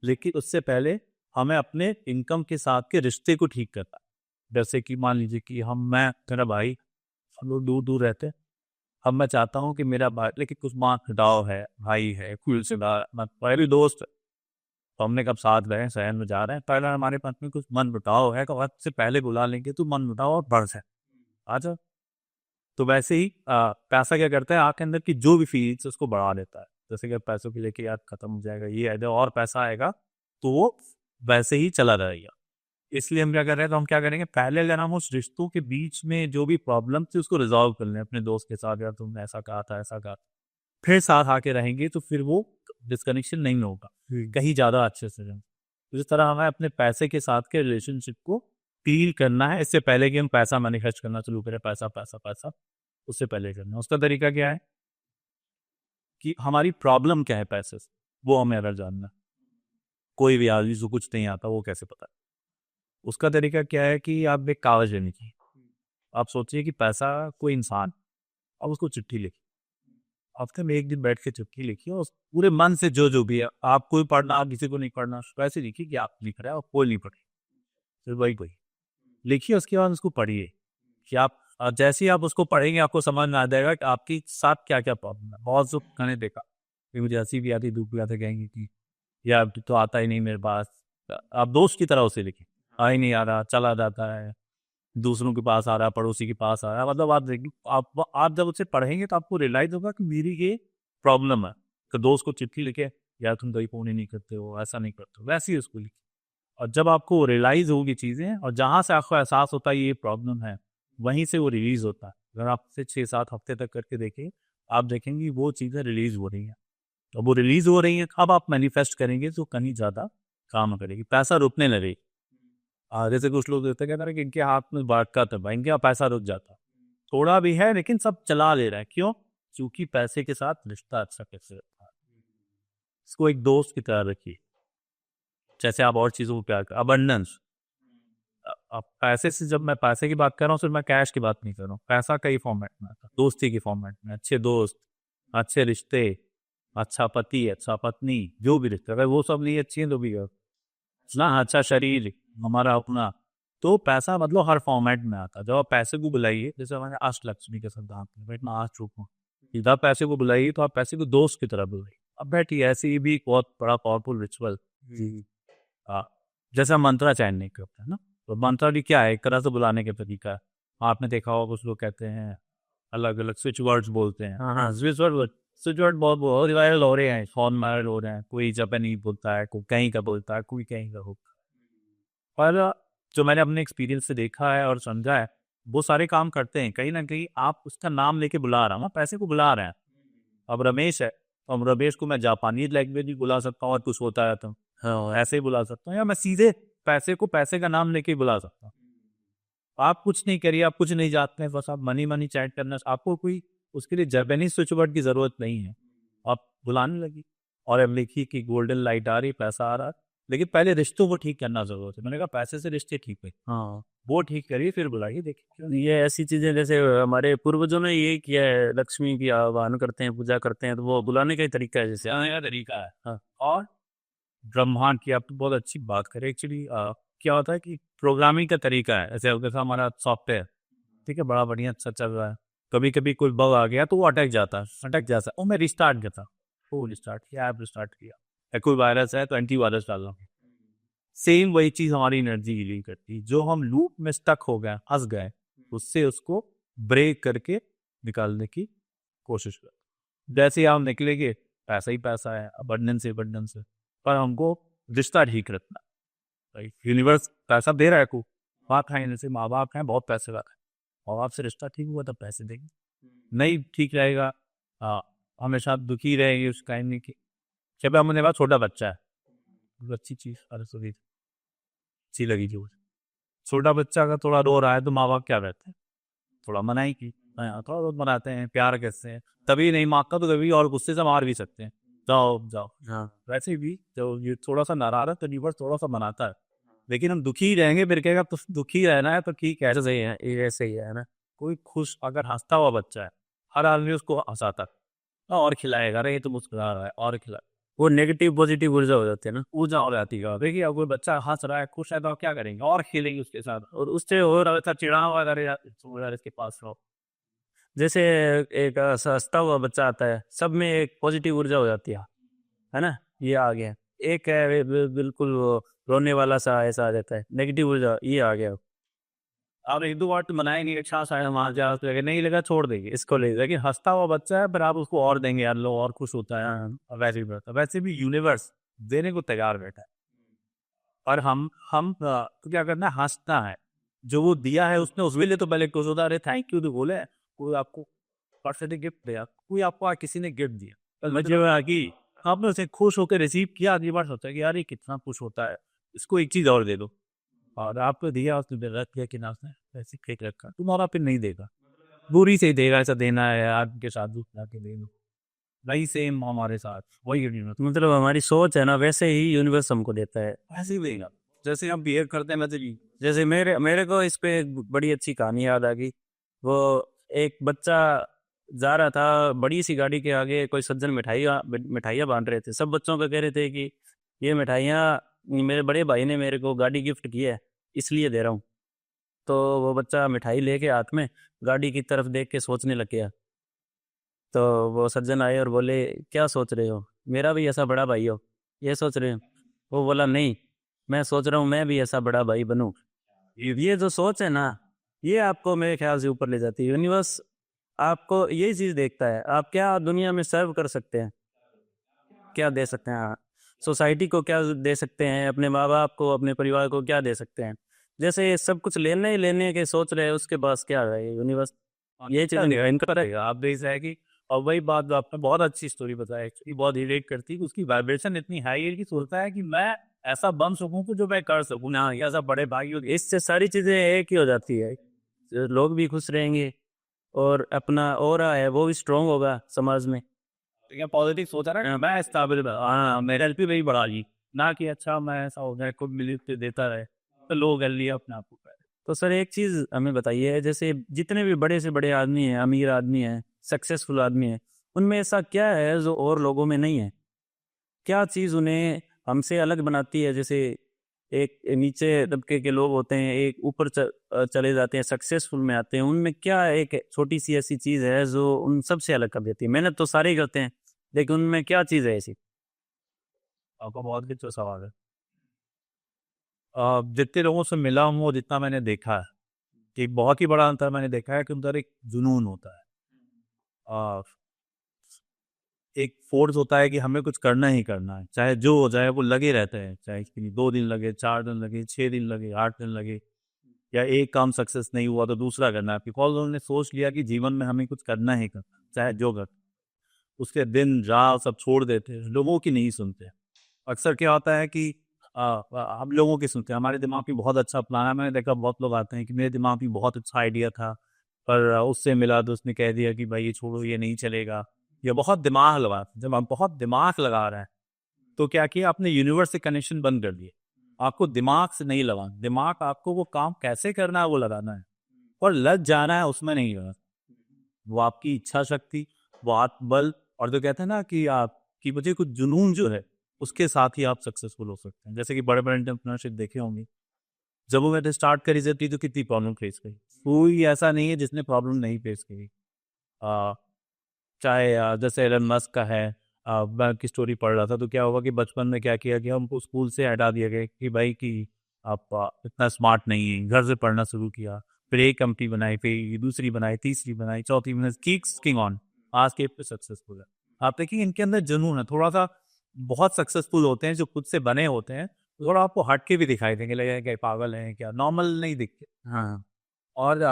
लेकिन उससे पहले हमें अपने इनकम के साथ के रिश्ते को ठीक करना है। जैसे कि मान लीजिए कि मेरा भाई, हम लोग दूर दूर रहते हैं। अब मैं चाहता हूँ कि मेरा भाई, लेकिन कुछ माँ खटाव है, भाई है, कुल से पहले दोस्त है, तो हमने कब साथ गए, शहर में जा रहे हैं, पहले हमारे पास में कुछ मन मुटाव है, तो वक्त से पहले बुला लेंगे तो मन मुटाव और बढ़ जाए। अच्छा, तो वैसे ही पैसा क्या करता है, आपके अंदर की जो भी फीलिंग्स उसको बढ़ा देता है। जैसे कि पैसों के लेके यार खत्म हो जाएगा, ये आएगा और पैसा आएगा, तो वो वैसे ही चला रहेगा। इसलिए हम क्या कर रहे हैं, तो हम क्या करेंगे, पहले अगर हम उस रिश्तों के बीच में जो भी प्रॉब्लम थी उसको रिजॉल्व कर लें अपने दोस्त के साथ, यार तुमने ऐसा कहा था, ऐसा कहा, फिर साथ आके रहेंगे तो फिर वो डिस्कनेक्शन नहीं होगा, कहीं ज़्यादा अच्छे से रहेंगे। तो इस तरह हमें अपने पैसे के साथ के रिलेशनशिप को क्लीन करना है, इससे पहले कि हम पैसा मैनिफेस्ट करना शुरू करें, पैसा पैसा पैसा, उससे पहले करना। उसका तरीका क्या है कि हमारी प्रॉब्लम क्या है पैसे से, वो हमें अगर जानना है। कोई भी आदमी जो कुछ नहीं आता वो कैसे पता है? उसका तरीका क्या है कि आप एक कागज लेने की, आप सोचिए कि पैसा कोई इंसान, अब उसको चिट्ठी लिखी, हफ्ते में एक दिन बैठ के चिट्ठी लिखिए और पूरे मन से जो जो भी है, आप कोई पढ़ना, आप किसी को नहीं पढ़ना, वैसे लिखिए कि आप लिख रहे हैं और कोई नहीं पढ़े, सिर्फ वही कोई लिखिए। उसके बाद उसको पढ़िए कि आप जैसे ही आप उसको पढ़ेंगे आपको समझ में आ जाएगा कि आपके साथ क्या क्या प्रॉब्लम है। बहुत से मैंने देखा कि मुझे हंसी भी आती, दुख भी आता, कहेंगे कि यार तो आता ही नहीं मेरे पास। आप दोस्त की तरह उसे लिखिए, आ ही नहीं आ रहा, चला जाता है, दूसरों के पास आ रहा है, पड़ोसी के पास आ रहा है। मतलब आप देखिए, आप जब उसे पढ़ेंगे तो आपको रियलाइज होगा कि मेरी ये प्रॉब्लम है। तो दोस्त को चिट्ठी लिखे, यार तुम दही फोन ही नहीं करते हो, ऐसा नहीं करते हो, वैसे ही उसको लिखिए। और जब आपको रियलाइज होगी चीज़ें और जहाँ से आपको एहसास होता है ये प्रॉब्लम है, वहीं से वो रिलीज होता है। अगर आप से 6-7 हफ्ते तक करके देखें, आप देखेंगे वो चीज़ें रिलीज हो रही हैं। तो वो रिलीज हो रही हैं, अब आप मैनिफेस्ट करेंगे तो कहीं ज़्यादा काम करेगी, पैसा रुकने लगेगी। जैसे कुछ लोग देते कहते हैं कि इनके हाथ में बरकत है, भाई इनका पैसा रुक जाता है। थोड़ा भी है लेकिन सब चला ले रहा है, क्यों? क्योंकि पैसे के साथ रिश्ता अच्छा कैसे रखता है। इसको एक दोस्त की तरह रखिए, जैसे आप और चीज़ों को प्यार कर, अबंडेंस। अब पैसे से, जब मैं पैसे की बात कर रहा हूँ, सिर्फ मैं कैश की बात नहीं कर रहा हूँ, पैसा कई फॉर्मेट में आता है, दोस्ती की फॉर्मेट में, अच्छे दोस्त, अच्छे रिश्ते, अच्छा पति, अच्छा पत्नी, जो भी रिश्ते, अगर वो सब नहीं अच्छी है तो भी ना, अच्छा शरीर हमारा अपना, तो पैसा मतलब हर फॉर्मेट में आता है। जब आप पैसे को बुलाइए, जैसे हमारे अष्टलक्ष्मी के सिद्धांत में, बैठना आज चुका सीधा पैसे को बुलाइए, तो आप पैसे को दोस्त की तरह बुलाइए। अब बैठिए, ऐसे ही भी एक बहुत बड़ा पावरफुल रिचुअल, जैसे हम मंत्रा चयन नहीं करते हैं ना, तो मंत्रा भी क्या है, एक तरह से बुलाने का तरीका है। आपने देखा होगा कुछ लोग कहते हैं अलग अलग स्विच वर्ड्स बोलते हैं। हाँ, स्विच वर्ड बहुत बहुत वायरल हो रहे हैं, फोन वायरल हो रहे हैं, कोई जापानी बोलता है, कोई कहीं का बोलता है, कोई कहीं का होता है। पर जो मैंने अपने एक्सपीरियंस से देखा है और समझा है वो सारे काम करते हैं, कहीं ना कहीं आप उसका नाम लेके बुला रहा हूँ, पैसे को बुला रहे हैं। अब रमेश है, तो अब रमेश को मैं जापानी लैंग्वेज भी बुला सकता हूँ और कुछ होता है तो हाँ ऐसे ही बुला सकता हूँ, या मैं सीधे पैसे को पैसे का नाम लेके ही बुला सकता हूँ। आप कुछ नहीं करिए, आप कुछ नहीं जानते हैं, बस आप मनी मनी चैट करना, आपको कोई उसके लिए जापानीज स्विच वर्ड की जरूरत नहीं है। आप बुलाने लगी और अब लिखी कि गोल्डन लाइट आ रही, पैसा आ रहा है, लेकिन पहले रिश्तों को ठीक करना जरूरत है। मैंने कहा पैसे से रिश्ते ठीक है, हाँ, वो ठीक करिए फिर बुलाइए, देखिए। ये ऐसी चीजें जैसे हमारे पूर्वजों ने ये किया है, लक्ष्मी की आह्वान करते हैं, पूजा करते हैं, तो वो बुलाने का ही तरीका है जैसे। नया तरीका है। हाँ। और ब्रह्मांड की आप तो बहुत अच्छी बात करें। एक्चुअली क्या होता है कि प्रोग्रामिंग का तरीका है, जैसे हमारा सॉफ्टवेयर ठीक है बड़ा बढ़िया अच्छा चल रहा है, कभी कभी कोई बग आ गया तो वो अटक जाता है, वो मैं रिस्टार्ट करता, वो रिस्टार्ट किया, ऐप रिस्टार्ट किया, या कोई वायरस है तो एंटी वायरस डाल रहा हूँ। सेम वही चीज हमारी एनर्जी हीलिंग करती है। जो हम लूप में स्टक हो गए, फंस गए, उससे उसको ब्रेक करके निकालने की कोशिश कर। जैसे ही आप निकलेंगे, पैसा ही पैसा है, अबंडेंस से, पर हमको रिश्ता ठीक रखना। राइट, यूनिवर्स पैसा दे रहा है को, बात है जैसे माँ बाप हैं बहुत पैसे वाला है, माँ बाप से रिश्ता ठीक हुआ तब पैसे देंगे, नहीं ठीक रहेगा हमेशा दुखी रहेगी उस टाइम की। जब हमने बात छोटा बच्चा है, अच्छी चीज, अरे सॉरी अच्छी लगी थी मुझे। छोटा बच्चा अगर थोड़ा रो रहा है तो माँ बाप क्या कहते हैं, थोड़ा मनाई की, हाँ, थोड़ा बहुत मनाते हैं, प्यार करते हैं, तभी नहीं मारता तो कभी और गुस्से से मार भी सकते हैं, जाओ जाओ। हाँ, वैसे भी जब ये थोड़ा सा नाराज है तो यूनिवर्स थोड़ा सा मनाता है, लेकिन हम दुखी रहेंगे फिर कहेगा तो दुखी रहना है तो ठीक है। ऐसा सही है, ये ऐसे ही है ना। कोई खुश अगर हंसता हुआ बच्चा है, हर आदमी उसको हंसाता है, और खिलाएगा, अरे ये तो मुस्कुरा रहा है और खिला, वो नेगेटिव पॉजिटिव ऊर्जा हो जाती है ना। ऊर्जा हो जाती है। देखिए अब कोई बच्चा हंस रहा है खुश है तो आप क्या करेंगे, और खेलेंगे उसके साथ, और उससे और अच्छा चिढ़ा हुआ है, अरे यार इसके पास रहो। जैसे एक सस्ता हुआ बच्चा आता है, सब में एक पॉजिटिव ऊर्जा हो जाती है ना। ये आ गया। एक है बिल्कुल वो रोने वाला सा ऐसा आ जाता है, नेगेटिव ऊर्जा, ये आ गया। आप एक दो बार तो मनाएंगे, अच्छा शायद वहां जा तो नहीं लगा छोड़ देंगे इसको ले, लेकिन हंसता हुआ बच्चा है फिर आप उसको और देंगे, यार लो और खुश होता है। और वैसे भी बढ़ता, वैसे भी यूनिवर्स देने को तैयार बैठा है, और हम तो क्या करना है, हंसना है। जो वो दिया है उसने उसके लिए तो पहले खुश होता है, अरे थैंक यू तो बोले, कोई आपको पर्सनली गिफ्ट दिया, कोई आपको किसी ने गिफ्ट दिया, मजे में आ गई, आपने उसे खुश होकर रिसीव किया, अगली बार सोचा कि यार ये कितना खुश होता है, इसको एक चीज और दे दो, और आपको दिया उसने रख दिया कि ना उसने ऐसे फेंक रखा, तुम्हारा फिर नहीं देगा, बुरी से ही देगा, ऐसा देना है आपके साथ दूसरा के दे दो। वही सेम हमारे साथ, वही यूनिवर्स मतलब हमारी सोच है ना, वैसे ही यूनिवर्स हमको देता है। ऐसे ही देगा, जैसे हम बिहेव करते हैं वैसे ही। जैसे मेरे मेरे को इस पे एक बड़ी अच्छी कहानी याद आ गई। वो एक बच्चा जा रहा था बड़ी सी गाड़ी के आगे, कोई सज्जन मिठाइयाँ बांट रहे थे, सब बच्चों को कह रहे थे कि ये मिठाइयाँ मेरे बड़े भाई ने मेरे को गाड़ी गिफ्ट की है, इसलिए दे रहा हूँ। तो वो बच्चा मिठाई लेके हाथ में गाड़ी की तरफ देख के सोचने लग गया। तो वो सज्जन आए और बोले, क्या सोच रहे हो, मेरा भी ऐसा बड़ा भाई हो, ये सोच रहे हो? वो बोला, नहीं, मैं सोच रहा हूँ मैं भी ऐसा बड़ा भाई बनूं। ये जो सोच है ना, ये आपको मेरे ख्याल से ऊपर ले जाती है। यूनिवर्स आपको यही चीज देखता है, आप क्या दुनिया में सर्व कर सकते हैं, क्या दे सकते हैं। हाँ, सोसाइटी को क्या दे सकते हैं, अपने माँ बाप को, अपने परिवार को क्या दे सकते हैं। जैसे ये सब कुछ लेने ही लेने के सोच रहे हैं, उसके पास क्या है यूनिवर्स, ये चीज नहीं इनका रहेगा, आप देख रहे हैं कि, और वही बात जो आपने बहुत अच्छी स्टोरी बताई, एक्चुअली बहुत रिलेट करती है कि उसकी वाइब्रेशन इतनी हाई है कि सोचता है कि मैं ऐसा बन सकूं कि जो मैं कर सकूं ना, या ऐसा बड़े भाई हो। इससे सारी चीजें एक ही हो जाती है, लोग भी खुश रहेंगे और अपना ऑरा है वो भी स्ट्रांग होगा समाज में। पॉजिटिव सोचा ना, मैं इस काबिल, हाँ मेरे हेल्प भी बढ़ा ली, ना कि अच्छा मैं ऐसा हो जाए खुद मिली देता रहे, तो लोग लिए अपने आप को। तो सर एक चीज हमें बताइए, जैसे जितने भी बड़े से बड़े आदमी हैं, अमीर आदमी हैं, सक्सेसफुल आदमी हैं, उनमें ऐसा क्या है जो और लोगों में नहीं है? क्या चीज उन्हें हमसे अलग बनाती है? जैसे एक नीचे तबके के लोग होते हैं, एक ऊपर चले जाते हैं, सक्सेसफुल में आते हैं, उनमें क्या एक छोटी सी ऐसी चीज है जो उन सबसे अलग कर देती है? मेहनत तो सारे ही करते हैं, लेकिन उनमें क्या चीज है ऐसी? आपका बहुत अच्छा सवाल है। जितने लोगों से मिला हूँ और जितना मैंने देखा है, कि बहुत ही बड़ा अंतर मैंने देखा है कि उनका एक जुनून होता है, और एक फोर्स होता है कि हमें कुछ करना ही करना है, चाहे जो हो जाए, वो लगे रहते हैं, चाहे 2 दिन लगे, 4 दिन लगे, 6 दिन लगे, 8 दिन लगे, या एक काम सक्सेस नहीं हुआ तो दूसरा करना है, बिकॉज उन्होंने सोच लिया कि जीवन में हमें कुछ करना ही करना, चाहे जो कर। उसके दिन रात सब छोड़ देते हैं, लोगों की नहीं सुनते। अक्सर क्या होता है कि हम लोगों की सुनते हैं, हमारे दिमाग में बहुत अच्छा प्लान है। मैंने देखा बहुत लोग आते हैं कि मेरे दिमाग में बहुत अच्छा आइडिया था, पर उससे मिला तो उसने कह दिया कि भाई ये छोड़ो, ये नहीं चलेगा। ये बहुत दिमाग लगा, जब हम बहुत दिमाग लगा रहे हैं तो क्या किया, आपने यूनिवर्स से कनेक्शन बंद कर दिए। आपको दिमाग से नहीं लगा, दिमाग आपको वो काम कैसे करना है वो लगाना है, और लग जाना है उसमें नहीं लगा। वो आपकी इच्छा शक्ति, वो आत्मबल, और जो कहते हैं ना कि आपकी मुझे कुछ जुनून जो है, उसके साथ ही आप सक्सेसफुल हो सकते हैं। जैसे कि बड़े बड़े एंटरप्रेन्योरशिप देखे होंगे, जब वो मैंने स्टार्ट करी थी तो कितनी प्रॉब्लम फेस करी। कोई ऐसा नहीं है जिसने प्रॉब्लम नहीं फेस करी। आ, चाहे जैसे एलन मस्क का है, मैं की स्टोरी पढ़ रहा था तो क्या हुआ कि बचपन में क्या किया गया, हमको स्कूल से हटा दिया गया कि भाई कि आप इतना स्मार्ट नहीं है, घर से पढ़ना शुरू किया। फिर एक कंपनी बनाई, फिर दूसरी बनाई, तीसरी बनाई, चौथी बनाई, कीप ऑन, आज के पे सक्सेसफुल है। आप देखिए इनके अंदर जुनून है थोड़ा सा। बहुत सक्सेसफुल होते हैं जो खुद से बने होते हैं, थोड़ा आपको हट के भी दिखाई देंगे, लगेगा क्या पागल हैं क्या, नॉर्मल नहीं दिखते। हाँ। और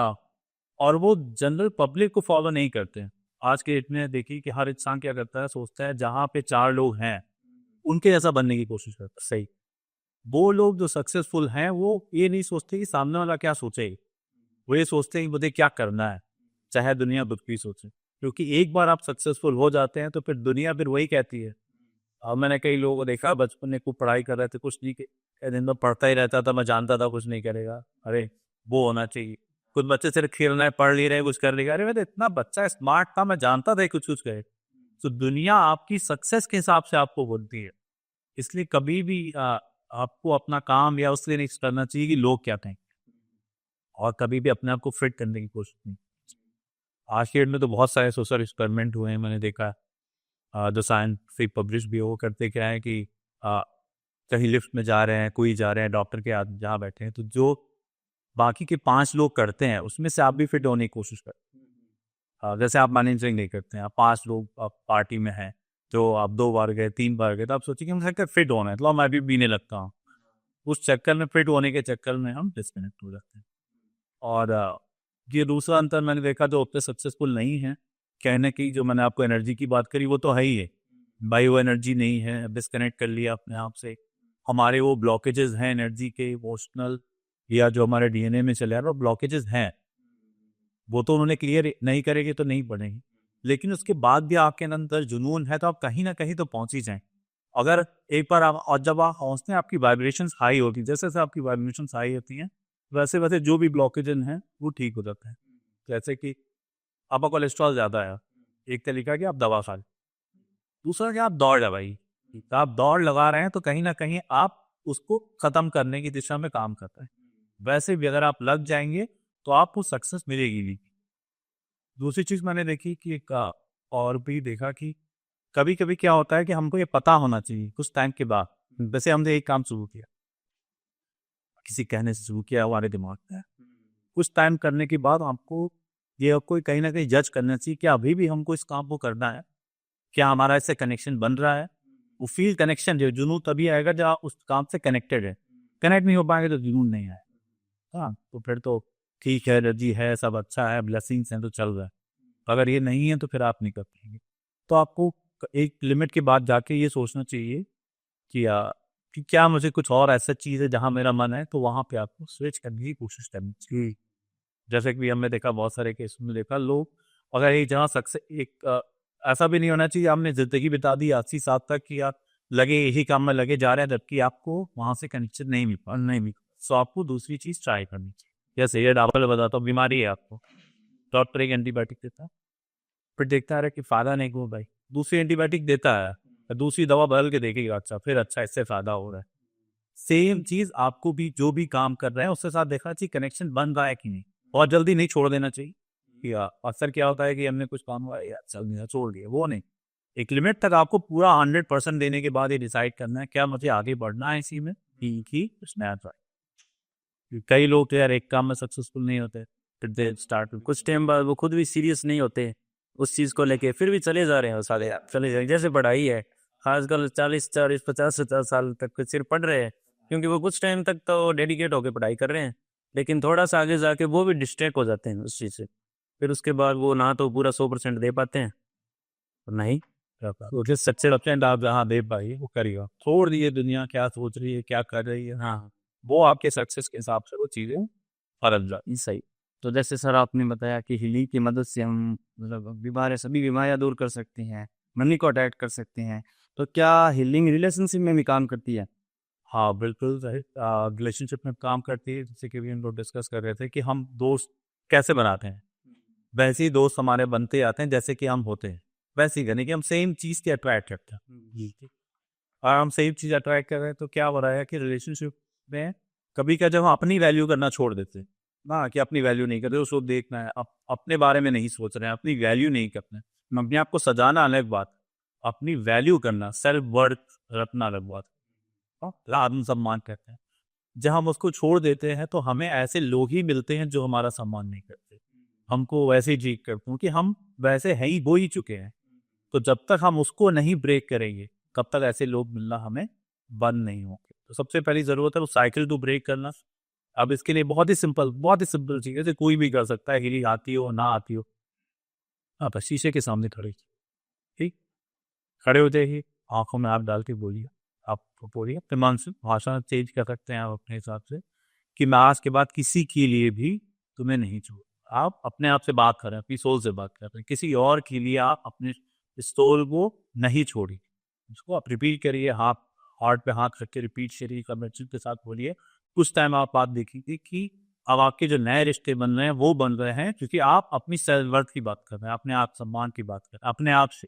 और वो जनरल पब्लिक को फॉलो नहीं करते हैं। आज के डेट में देखिए कि हर इंसान क्या करता है, सोचता है जहाँ पे 4 लोग हैं उनके जैसा बनने की कोशिश करता है। सही, वो लोग जो सक्सेसफुल हैं वो ये नहीं सोचते कि सामने वाला क्या सोचेगा, वो ये सोचते हैं कि मुझे क्या करना है, चाहे दुनिया कुछ भी सोचे। क्योंकि एक बार आप सक्सेसफुल हो जाते हैं तो फिर दुनिया फिर वही कहती है। अब मैंने कई लोगों को देखा, बचपन में खूब पढ़ाई कर रहे थे, कुछ नहीं दिन भर पढ़ता ही रहता था, मैं जानता था कुछ नहीं करेगा। अरे वो होना चाहिए। कुछ बच्चे सिर्फ खेल रहे हैं, पढ़ नहीं रहे, कुछ कर लेगा। अरे मैं तो इतना बच्चा स्मार्ट था, मैं जानता था कुछ कुछ करे। तो दुनिया आपकी सक्सेस के हिसाब से आपको बोलती है। इसलिए कभी भी आपको अपना काम या उससे नहीं करना चाहिए कि लोग क्या कहें, और कभी भी अपने आप को फिट करने की कोशिश नहीं। आज के डेट में तो बहुत सारे सोशल एक्सपेरिमेंट हुए हैं, मैंने देखा है। जो साइंटिफिक पब्लिश भी हो, वो करते क्या है कि आ, कहीं लिफ्ट में जा रहे हैं, कोई जा रहे हैं, डॉक्टर के जहाँ बैठे हैं, तो जो बाकी के 5 लोग करते हैं उसमें से आप भी फिट होने की कोशिश करें। जैसे आप मैनेजरिंग नहीं करते हैं, आप 5 लोग आप पार्टी में हैं, तो आप 2 बार गए, 3 बार गए, तो आप सोचिए कि मुझे फिट होना है, तो मैं भी पीने लगता हूँ। उस चक्कर में, फिट होने के चक्कर में हम डिस्कनेक्ट हो जाते हैं। और ये दूसरा अंतर मैंने देखा, जो उतने सक्सेसफुल नहीं है, कहने की जो मैंने आपको एनर्जी की बात करी वो तो है ही है भाई, वो एनर्जी नहीं है, डिस्कनेक्ट कर लिया अपने आप से। हमारे वो ब्लॉकेजेस हैं एनर्जी के, इमोशनल, या जो हमारे डीएनए में चले आ रहे, वो ब्लॉकेजेस हैं, वो तो उन्होंने क्लियर नहीं करेंगे तो नहीं बढ़ेंगे। लेकिन उसके बाद भी आपके अंदर जुनून है तो आप कहीं ना कहीं तो पहुंच ही जाएं। अगर एक बार आप, और जब आप पहुंचते हैं आपकी वाइब्रेशंस हाई होती है, जैसे जैसे आपकी वाइब्रेशंस हाई होती हैं वैसे वैसे जो भी ब्लॉकेजन हैं वो ठीक हो जाते हैं। जैसे कि आपका कोलेस्ट्रॉल ज़्यादा है, एक तरीका कि आप दवा खा लें। दूसरा कि आप दौड़ लगाइए। तो आप दौड़ लगा रहे हैं तो कहीं ना कहीं आप उसको ख़त्म करने की दिशा में काम करता है। वैसे भी अगर आप लग जाएंगे तो आपको सक्सेस मिलेगी भी। दूसरी चीज़ मैंने देखी कि एक और भी देखा कि कभी कभी क्या होता है कि हमको ये पता होना चाहिए कुछ टाइम के बाद। वैसे हमने एक काम शुरू किया, किसी कहने से शुरू किया हमारे दिमाग में, कुछ टाइम करने के बाद आपको ये आपको कहीं ना कहीं जज करना चाहिए कि अभी भी हमको इस काम को करना है, क्या हमारा इससे कनेक्शन बन रहा है। वो फील कनेक्शन जो जुनून तभी आएगा जब आप उस काम से कनेक्टेड है। कनेक्ट नहीं हो पाएंगे तो जुनून नहीं आएगा। हाँ, तो फिर तो ठीक है, एनर्जी है, सब अच्छा है, ब्लेसिंग्स हैं तो चल रहा है। अगर ये नहीं है तो फिर आप नहीं कर पाएंगे। तो आपको एक लिमिट के बाद जाके ये सोचना चाहिए कि कि क्या मुझे कुछ और ऐसा चीज़ है जहाँ मेरा मन है, तो वहाँ पे आपको स्विच करने की कोशिश करनी चाहिए। जैसे कि हमने देखा बहुत सारे केस में देखा, लोग अगर एक जहाँ सक्सेस, एक ऐसा भी नहीं होना चाहिए आपने ज़िंदगी बिता दी 80 साल तक कि आप लगे यही काम में लगे जा रहे हैं, जबकि आपको वहाँ से कनेक्शन नहीं मिल पा नहीं मिल। सो आपको दूसरी चीज़ ट्राई करनी चाहिए। जैसे ये डॉक्टर बताता हूँ, बीमारी है आपको, डॉक्टर एक एंटीबायोटिक देता है, फिर देखता है कि फ़ायदा नहीं हुआ भाई, दूसरी एंटीबायोटिक देता है, दूसरी दवा बदल के देखेगा, अच्छा फिर अच्छा इससे फ़ायदा हो रहा है। सेम चीज़ आपको भी जो भी काम कर रहे हैं उसके साथ देखना चाहिए कनेक्शन बन रहा है कि नहीं। बहुत जल्दी नहीं छोड़ देना चाहिए कि अक्सर क्या होता है कि हमने कुछ काम हुआ यार चल नहीं छोड़ दिया, वो नहीं। एक लिमिट तक आपको पूरा 100% देने के बाद ये डिसाइड करना है क्या मुझे आगे बढ़ना है इसी में, ठीक ही कुछ नया ट्राई। कई लोग तो यार एक काम में सक्सेसफुल नहीं होते, फिर दे स्टार्ट कुछ टाइम बाद वो खुद भी सीरियस नहीं होते उस चीज़ को लेके, फिर भी चले जा रहे हैं वो साले, चले जा रहे हैं। जैसे पढ़ाई है, आजकल 40 50 50 साल तक सिर्फ पढ़ रहे हैं, क्योंकि वो कुछ टाइम तक तो डेडिकेट होकर पढ़ाई कर रहे हैं। लेकिन थोड़ा सा आगे जाके वो भी डिस्ट्रैक्ट हो जाते हैं उस चीज़ से। फिर उसके बाद वो ना तो पूरा 100% दे पाते हैं और ना ही तो जिस सच्चे परसेंट आप जहाँ दे पाइए वो करिएगा, छोड़ दिए दुनिया क्या सोच रही है क्या कर रही है, हाँ वो आपके सक्सेस के हिसाब से वो चीज़ें फरक जाती। सही। तो जैसे सर आपने बताया कि हीलिंग की मदद से हम मतलब सभी बीमारियां दूर कर सकते हैं, मनी को अटैक कर सकते हैं। तो क्या हीलिंग रिलेशनशिप में भी काम करती है? हाँ बिल्कुल सही, रिलेशनशिप में काम करती है, जैसे कि भी हम लोग डिस्कस कर रहे थे कि हम दोस्त कैसे बनाते हैं, वैसे ही दोस्त हमारे बनते आते हैं जैसे कि हम होते हैं, वैसे ही करने कि हम सेम चीज़ के अट्रैक्ट करते हैं। ठीक। और हम सेम चीज़ अट्रैक्ट कर रहे हैं तो क्या हो रहा है कि रिलेशनशिप में कभी क्या जब हम अपनी वैल्यू करना छोड़ देते हैं ना, कि अपनी वैल्यू नहीं करते, उसको देखना है, अपने बारे में नहीं सोच रहे हैं, अपनी वैल्यू नहीं करते हैं, हम अपने आप को सजाना अलग बात, अपनी वैल्यू करना, सेल्फ वर्थ रखना अलग बात, आत्मसम्मान कहते हैं। जब हम उसको छोड़ देते हैं तो हमें ऐसे लोग ही मिलते हैं जो हमारा सम्मान नहीं करते, हमको वैसे ही ट्रीट करते हैं कि हम वैसे हैं ही, वो ही चुके हैं। तो जब तक हम उसको नहीं ब्रेक करेंगे तब तक ऐसे लोग मिलना हमें बंद नहीं होंगे। तो सबसे पहली ज़रूरत है वो साइकिल टू ब्रेक करना। अब इसके लिए बहुत ही सिंपल चीज़ है, जो कोई भी कर सकता है, हीलिंग आती हो ना आती हो। आप बस शीशे के सामने खड़े, ठीक, खड़े हो जाइए, आँखों में हाथ डाल के बोलिए, आप बोलिए अपने मन से, भाषा चेंज कर सकते हैं आप अपने हिसाब से, कि मैं आज के बाद किसी के लिए भी तुम्हें नहीं छोड़। आप अपने आप से बात कर रहे हैं, अपनी सोल से बात कर रहे हैं, किसी और के लिए आप अपने सोल को नहीं छोड़िए। उसको आप रिपीट करिए, हाथ हार्ट पे हाथ रख के रिपीट करिए, कन्विक्शन के साथ बोलिए। कुछ टाइम आप बात देखेंगे कि अब आपके जो नए रिश्ते बन रहे हैं वो बन रहे हैं क्योंकि आप अपनी सेल्फ वर्थ की बात कर रहे हैं, अपने आप सम्मान की बात कर रहे हैं, अपने आप से।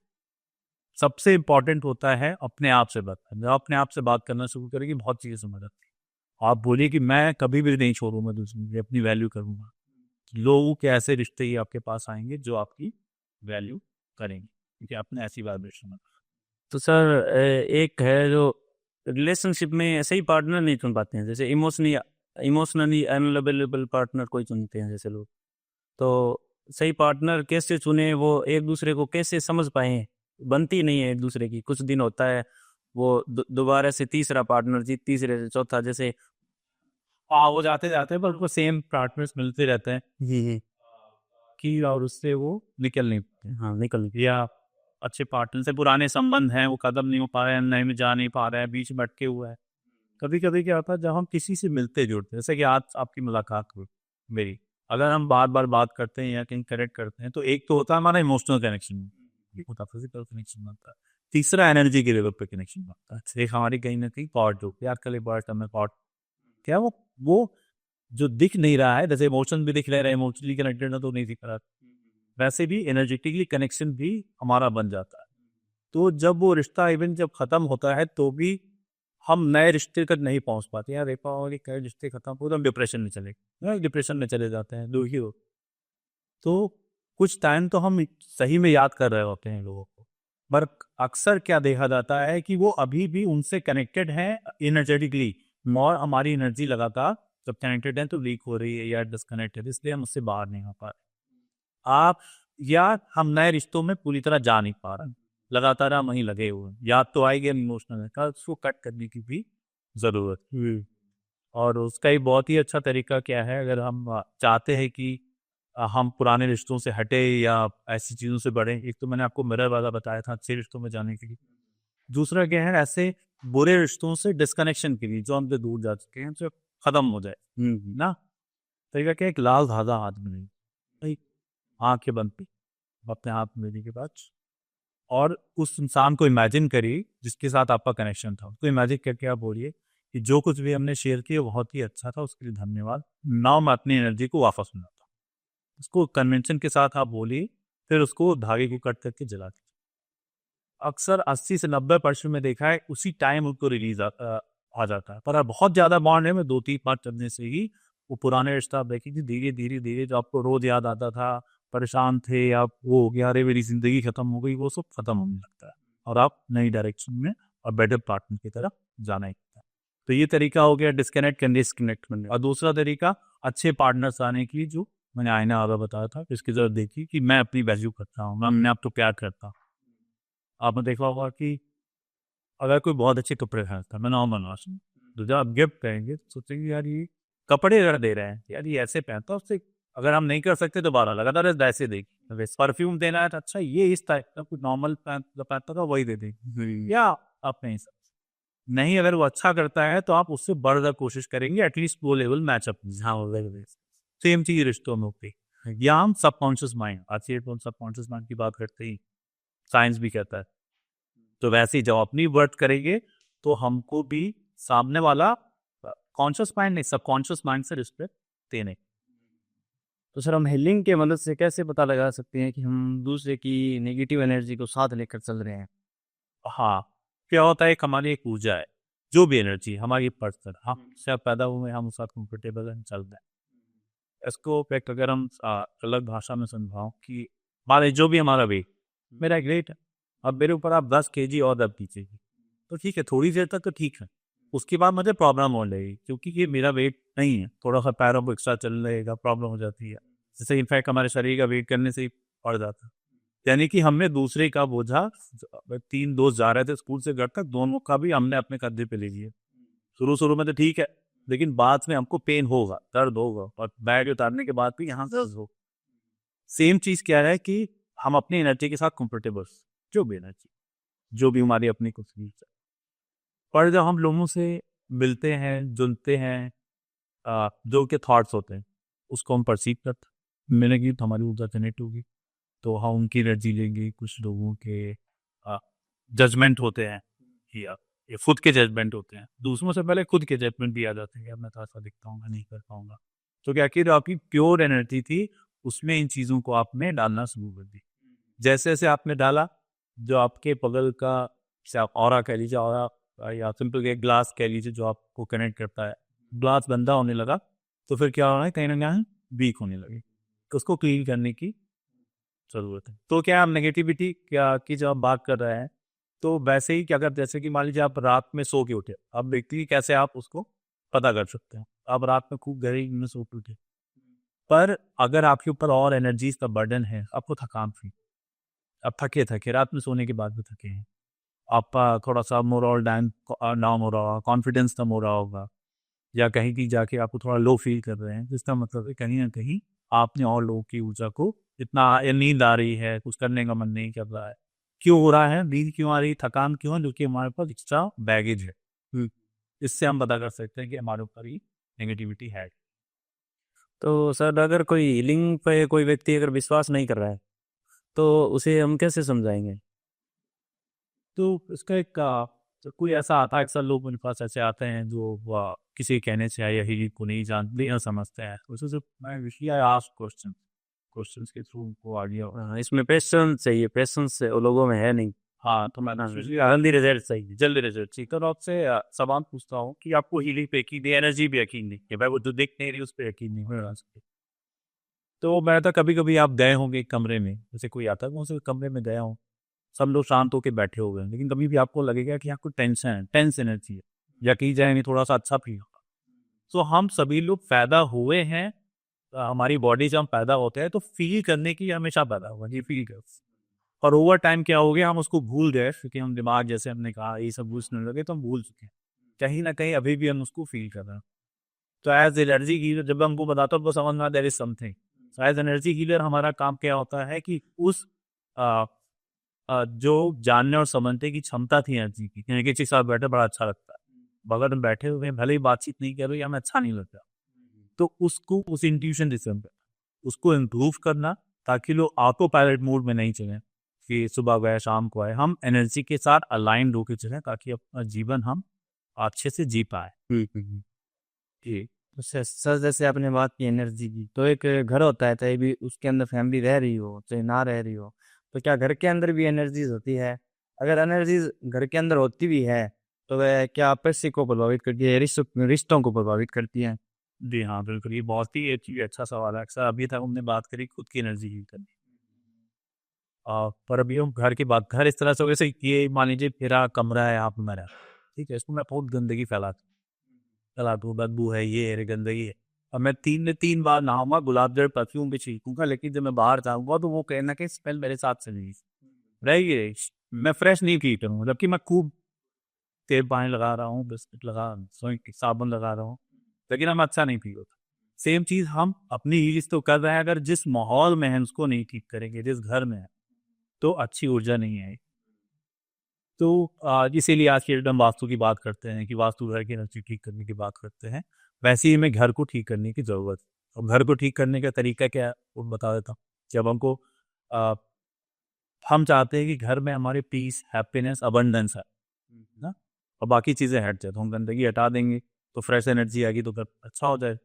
सबसे इंपॉर्टेंट होता है अपने आप से बात करना। जब अपने आप से बात करना शुरू करेंगे बहुत चीज़ें समझ आती हैं। आप बोलिए कि मैं कभी भी नहीं छोड़ूंगा दूसरों की, अपनी वैल्यू करूंगा। लोगों के ऐसे रिश्ते ही आपके पास आएंगे जो आपकी वैल्यू करेंगे, क्योंकि आपने ऐसी वाइब्रेशन में। तो सर एक है जो रिलेशनशिप में सही पार्टनर नहीं चुन पाते हैं, जैसे इमोशनली अनअवेलेबल पार्टनर कोई चुनते हैं जैसे लोग। तो सही पार्टनर कैसे चुने, वो एक दूसरे को कैसे समझ पाए? बनती नहीं है एक दूसरे की, कुछ दिन होता है वो दोबारा से तीसरा पार्टनर जी, तीसरे से चौथा, जैसे हाँ, वो जाते जाते हैं पर उनको सेम पार्टनर्स मिलते रहते हैं जी कि और उससे वो निकल नहीं पाते, हाँ निकल। या अच्छे पार्टनर से पुराने संबंध हैं वो खत्म नहीं हो पा रहे हैं, नए में जा नहीं पा रहे हैं, बीच में अटके हुए हैं। कभी कभी क्या होता है जब हम किसी से मिलते जुड़ते हैं, जैसे कि आज आपकी मुलाकात हुई मेरी, अगर हम बार बार बात करते हैं या कहीं कनेक्ट करते हैं तो एक तो होता है हमारा इमोशनल कनेक्शन, एक होता है फिजिकल कनेक्शन बनता है, तीसरा एनर्जी के लेवल पे कनेक्शन बनता है। एक हमारी कहीं ना कहीं पॉट जो यार कल एक बार समय पॉट क्या वो जो दिख नहीं रहा है, जैसे इमोशन भी दिख रहे हैं, इमोशनली कनेक्टेड ना तो नहीं दिख रहा, वैसे भी एनर्जेटिकली कनेक्शन भी हमारा बन जाता है। तो जब वो रिश्ता इवन जब खत्म होता है तो भी हम नए रिश्ते तक नहीं पहुंच पाते। यार देखा होगा कि कई रिश्ते खत्म हो तो हम डिप्रेशन में चले गए, डिप्रेशन में चले जाते हैं, दुखी हो। तो कुछ टाइम तो हम सही में याद कर रहे होते हैं लोगों को, पर अक्सर क्या देखा जाता है कि वो अभी भी उनसे कनेक्टेड हैं एनर्जेटिकली, और हमारी एनर्जी लगातार जब कनेक्टेड है तो लीक हो रही है या डिस्कनेक्टेड, इसलिए हम उससे बाहर नहीं आ पा रहे। आप या हम नए रिश्तों में पूरी तरह जा नहीं पा रहे, लगातार हम वहीं लगे हुए हैं, याद तो आएगी इमोशनल है का, उसको कट करने की भी ज़रूरत है। और उसका एक बहुत ही अच्छा तरीका क्या है, अगर हम चाहते हैं कि हम पुराने रिश्तों से हटे या ऐसी चीज़ों से बढ़े, एक तो मैंने आपको मिरर वाला बताया था अच्छे रिश्तों में जाने के लिए, दूसरा क्या है ऐसे बुरे रिश्तों से डिस्कनेक्शन के लिए जो हमसे दूर जा चुके हैं, जो खत्म हो जाए ना। तरीका क्या है, एक लाल धागा हाथ में नहीं, भाई आंखें बंद की, अपने हाथ में लेने के बाद, और उस इंसान को इमेजिन करिए जिसके साथ आपका कनेक्शन था, उसको इमेजिन करके आप बोलिए कि जो कुछ भी हमने शेयर किया बहुत ही अच्छा था, उसके लिए धन्यवाद, नाउ मैं अपनी एनर्जी को वापस मिलाता हूँ। उसको कन्वेंशन के साथ आप बोलिए, फिर उसको धागे को कट करके जला दीजिए। अक्सर 80 से 90% में देखा है उसी टाइम उनको रिलीज आ जाता है। पर बहुत ज़्यादा बॉन्ड है में 2-3 बार चलने से ही वो पुराने रिश्ता आप देखेंगे धीरे धीरे धीरे जो आपको रोज याद आता था, परेशान थे आप, वो हो गया, अरे मेरी जिंदगी खत्म हो गई, वो सब खत्म होने लगता है और आप नई डायरेक्शन में और बेटर पार्टनर की तरफ जाना ही है। तो ये तरीका हो गया डिस्कनेक्ट करने डिस्कनेक्ट करने। और दूसरा तरीका अच्छे पार्टनर्स आने की, जो मैंने आईना वाला बताया था, इसकी जरूरत देखी कि मैं अपनी वैल्यू करता हूँ, मैं अपने आप तो प्यार करता हूँ। आपने देखा होगा कि अगर कोई बहुत अच्छे कपड़े पहनता है, मैं नॉर्मल, तो जब आप गिफ्ट करेंगे तो सोचेंगे यार ये कपड़े अगर दे रहे हैं यार ये ऐसे पहनता है, उससे अगर हम नहीं कर सकते तो 12 लगातार ऐसे देगी। परफ्यूम देना है तो अच्छा ये इस टाइप का कुछ नॉर्मल पहनता था वही दे देगी, या आप नहीं सब नहीं, अगर वो अच्छा करता है तो आप उससे बढ़कर कोशिश करेंगे एटलीस्ट वो लेवल मैचअप। हाँ, सेम चीज रिश्तों में होती है। या हम सबकॉन्शियस माइंड, आज ये सबकॉन्शियस माइंड की बात करते ही साइंस भी कहता है, तो वैसे ही जब अपनी वर्क करेंगे तो हमको भी सामने वाला कॉन्शियस माइंड नहीं सबकॉन्शियस माइंड से रिस्पेक्ट देने। तो सर हम हीलिंग के मदद से कैसे पता लगा सकते हैं कि हम दूसरे की नेगेटिव एनर्जी को साथ लेकर चल रहे हैं? हाँ, क्या होता है, एक हमारी एक ऊर्जा है, जो भी एनर्जी हमारी पर्सनल, हम से पैदा हुए, हम उसके साथ कंफर्टेबल हैं, चल रहे हैं। इसको फैक्ट अगर हम अलग भाषा में समझाओ कि मान लीजिए जो भी हमारा वेट, मेरा एक वेट है, अब मेरे ऊपर आप 10 kg और दब दीजिएगी तो ठीक है, थोड़ी देर तक तो ठीक है, उसके बाद मुझे प्रॉब्लम हो जाएगी क्योंकि ये मेरा वेट नहीं है, थोड़ा सा पैरों को एक्स्ट्रा चल रहेगा, प्रॉब्लम हो जाती है। जैसे इनफैक्ट हमारे शरीर का वेट करने से ही बढ़ जाता है। यानी कि हमने दूसरे का बोझा, 3 दोस्त जा रहे थे स्कूल से घर तक, दोनों का भी हमने अपने कंधे पे ले लिया। शुरू शुरू में तो ठीक है, लेकिन बाद में हमको पेन होगा, दर्द होगा, और बैग उतारने के बाद भी यहाँ दर्द हो। सेम चीज क्या है कि हम अपनी एनर्जी के साथ कंफर्टेबल, जो भी एनर्जी, जो भी हमारी अपनी कुछ नीड्स है, पर जब हम लोगों से मिलते हैं, जुलते हैं, जो के थॉट्स होते हैं उसको हम परसीव करते हैं, मिलेंगी तो हमारी ऊर्जा जनरेट होगी, तो हम उनकी एनर्जी लेंगे। कुछ लोगों के जजमेंट होते हैं, या ये खुद के जजमेंट होते हैं, दूसरों से पहले खुद के जजमेंट भी आ जाते हैं, मैं तो ऐसा दिखता हूँ, नहीं कर पाऊंगा। तो क्या कि जो आपकी प्योर एनर्जी थी उसमें इन चीज़ों को आपने डालना शुरू कर दी। जैसे जैसे आपने डाला, जो आपके बगल का, जैसे आप ऑरा कह लीजिए, ऑरा या सिंपल एक ग्लास कह लीजिए जो आपको कनेक्ट करता है, ग्लास गंदा होने लगा तो फिर क्या हो रहा है, कहीं ना कहीं वीक होने लगे, तो उसको क्लीन करने की ज़रूरत है। तो क्या हम नेगेटिविटी क्या की जब आप बात कर रहे हैं, तो वैसे ही क्या, अगर जैसे कि मान लीजिए आप रात में सो के उठे, अब देखते हैं कैसे आप उसको पता कर सकते हैं। आप रात में खूब गहरी नींद में सो के उठे, पर अगर आपके ऊपर और एनर्जीज का बर्डन है, आपको थकान फील, आप थके थके रात में सोने के बाद भी थके हैं, आपका थोड़ा सा मोरल डाउन डाउन हो रहा होगा, कॉन्फिडेंस कम हो रहा होगा, या कहीं भी जाके आपको थोड़ा लो फील कर रहे हैं, जिसका मतलब है कहीं ना कहीं आपने और लोगों की ऊर्जा को इतना, या नींद आ रही है, कुछ करने का मन नहीं कर रहा है, क्यों हो रहा है, नींद क्यों आ रही है, थकान क्यों है, जो कि हमारे पास एक्स्ट्रा बैगेज है। इससे हम पता कर सकते हैं कि हमारे ऊपर ही नेगेटिविटी है। तो सर अगर कोई हीलिंग पे कोई व्यक्ति अगर विश्वास नहीं कर रहा है तो उसे हम कैसे समझाएंगे? तो इसका एक तो कोई ऐसा आता है, अक्सर लोग मेरे पास ऐसे आते हैं जो किसी कहने से या ही को नहीं जानते या समझते हैं, उसे सिर्फ मैं आई आस्क क्वेश्चंस के थ्रू उनको आइडिया। हाँ, इसमें पेशेंस चाहिए, पेशेंस लोगों में है नहीं। हाँ, तो मैं हाँ, जल्दी रिजल्ट चाहिए, जल्दी रिजल्ट चाहिए, तो आपसे सवाल पूछता हूँ कि आपको हीलिंग पे यकीन नहीं, एनर्जी पे यकीन नहीं है, भाई वो जो दिख नहीं रही उस पर यकीन नहीं हो रहा। तो मैं तो कभी कभी आप गए होंगे एक कमरे में, जैसे कोई आता है, मैं उस कमरे में गया हूँ, सब लोग शांत होकर बैठे हुए हैं, लेकिन कभी भी आपको लगेगा कि आपको टेंशन है, टेंस एनर्जी है, या कहीं जाएंगे थोड़ा सा अच्छा फील होगा। तो हम सभी लोग पैदा हुए हैं, हमारी बॉडी जब हम पैदा होते हैं तो फील करने की हमेशा पैदा हुआ, ये फील कर, और ओवर टाइम क्या हो गया, हम उसको भूल गए, क्योंकि हम दिमाग, जैसे हमने कहा, ये सब भूलने लगे तो हम भूल चुके हैं, कहीं ना कहीं अभी भी हम उसको फील कर रहे हैं। तो एज एनर्जी हीलर जब हमको बताता हूँ तो समझ में there is something. As energy healer हमारा काम क्या होता है कि उस जो जानने और समझने की क्षमता थी एनर्जी की, यानी कि किसी के साथ बैठे बड़ा अच्छा लगता है, बगल में बैठे हुए भले ही बातचीत नहीं कर रहे, हमें अच्छा नहीं लगता, तो उसको उस इंट्यूशन डिस्म उसको इम्प्रूव करना, ताकि लोग ऑटो पायलट मोड में नहीं चलें कि सुबह गए शाम को आए, हम एनर्जी के साथ अलाइन होकर चलें, ताकि अपना जीवन हम अच्छे से जी पाए। जी। तो सर जैसे आपने बात की एनर्जी की, तो एक घर होता है, चाहे भी उसके अंदर फैमिली रह रही हो चाहे ना रह रही हो, तो क्या घर के अंदर भी एनर्जीज होती है? अगर एनर्जीज घर के अंदर होती भी है तो वह क्या आपसी को प्रभावित करती है, रिश्तों को प्रभावित करती है? जी हाँ, बिल्कुल, ये बहुत ही अच्छा सवाल है। अक्सर अभी तक हमने बात करी खुद की एनर्जी हील करनी, पर अभी हम घर की बात, घर इस तरह से, वैसे ये मान लीजिए मेरा कमरा है, आप मेरा, ठीक है, इसको मैं बहुत गंदगी फैला दूँ, बदबू है, ये है, गंदगी है, अब मैं 3 बार नहाऊंगा, गुलाब जल परफ्यूम भी छींकूंगा, लेकिन जब मैं बाहर जाऊंगा तो वो कहना कि स्मेल मेरे साथ चलेगी, रहेगी, मैं फ्रेश नहीं फील करूँगा, जबकि मैं खूब तेल पानी लगा रहा हूँ, बिस्किट लगा, साबुन लगा रहा हूँ, लेकिन हमें अच्छा नहीं फील होता। सेम चीज हम अपनी हीलिंग तो कर रहे हैं, अगर जिस माहौल में है उसको नहीं ठीक करेंगे, जिस घर में है, तो अच्छी ऊर्जा नहीं आएगी। तो इसीलिए आज के डेट हम वास्तु की बात करते हैं कि वास्तु घर की एनर्जी ठीक करने की बात करते हैं। वैसे ही हमें घर को ठीक करने की ज़रूरत है। और घर को ठीक करने का तरीका क्या है वो बता देता हूँ। जब हमको अ, हम चाहते हैं कि घर में हमारे पीस, हैप्पीनेस, अबंडेंस है ना, और बाकी चीज़ें हट जाए, तो हम गंदगी हटा देंगे तो फ्रेश एनर्जी आएगी, तो घर अच्छा हो जाए।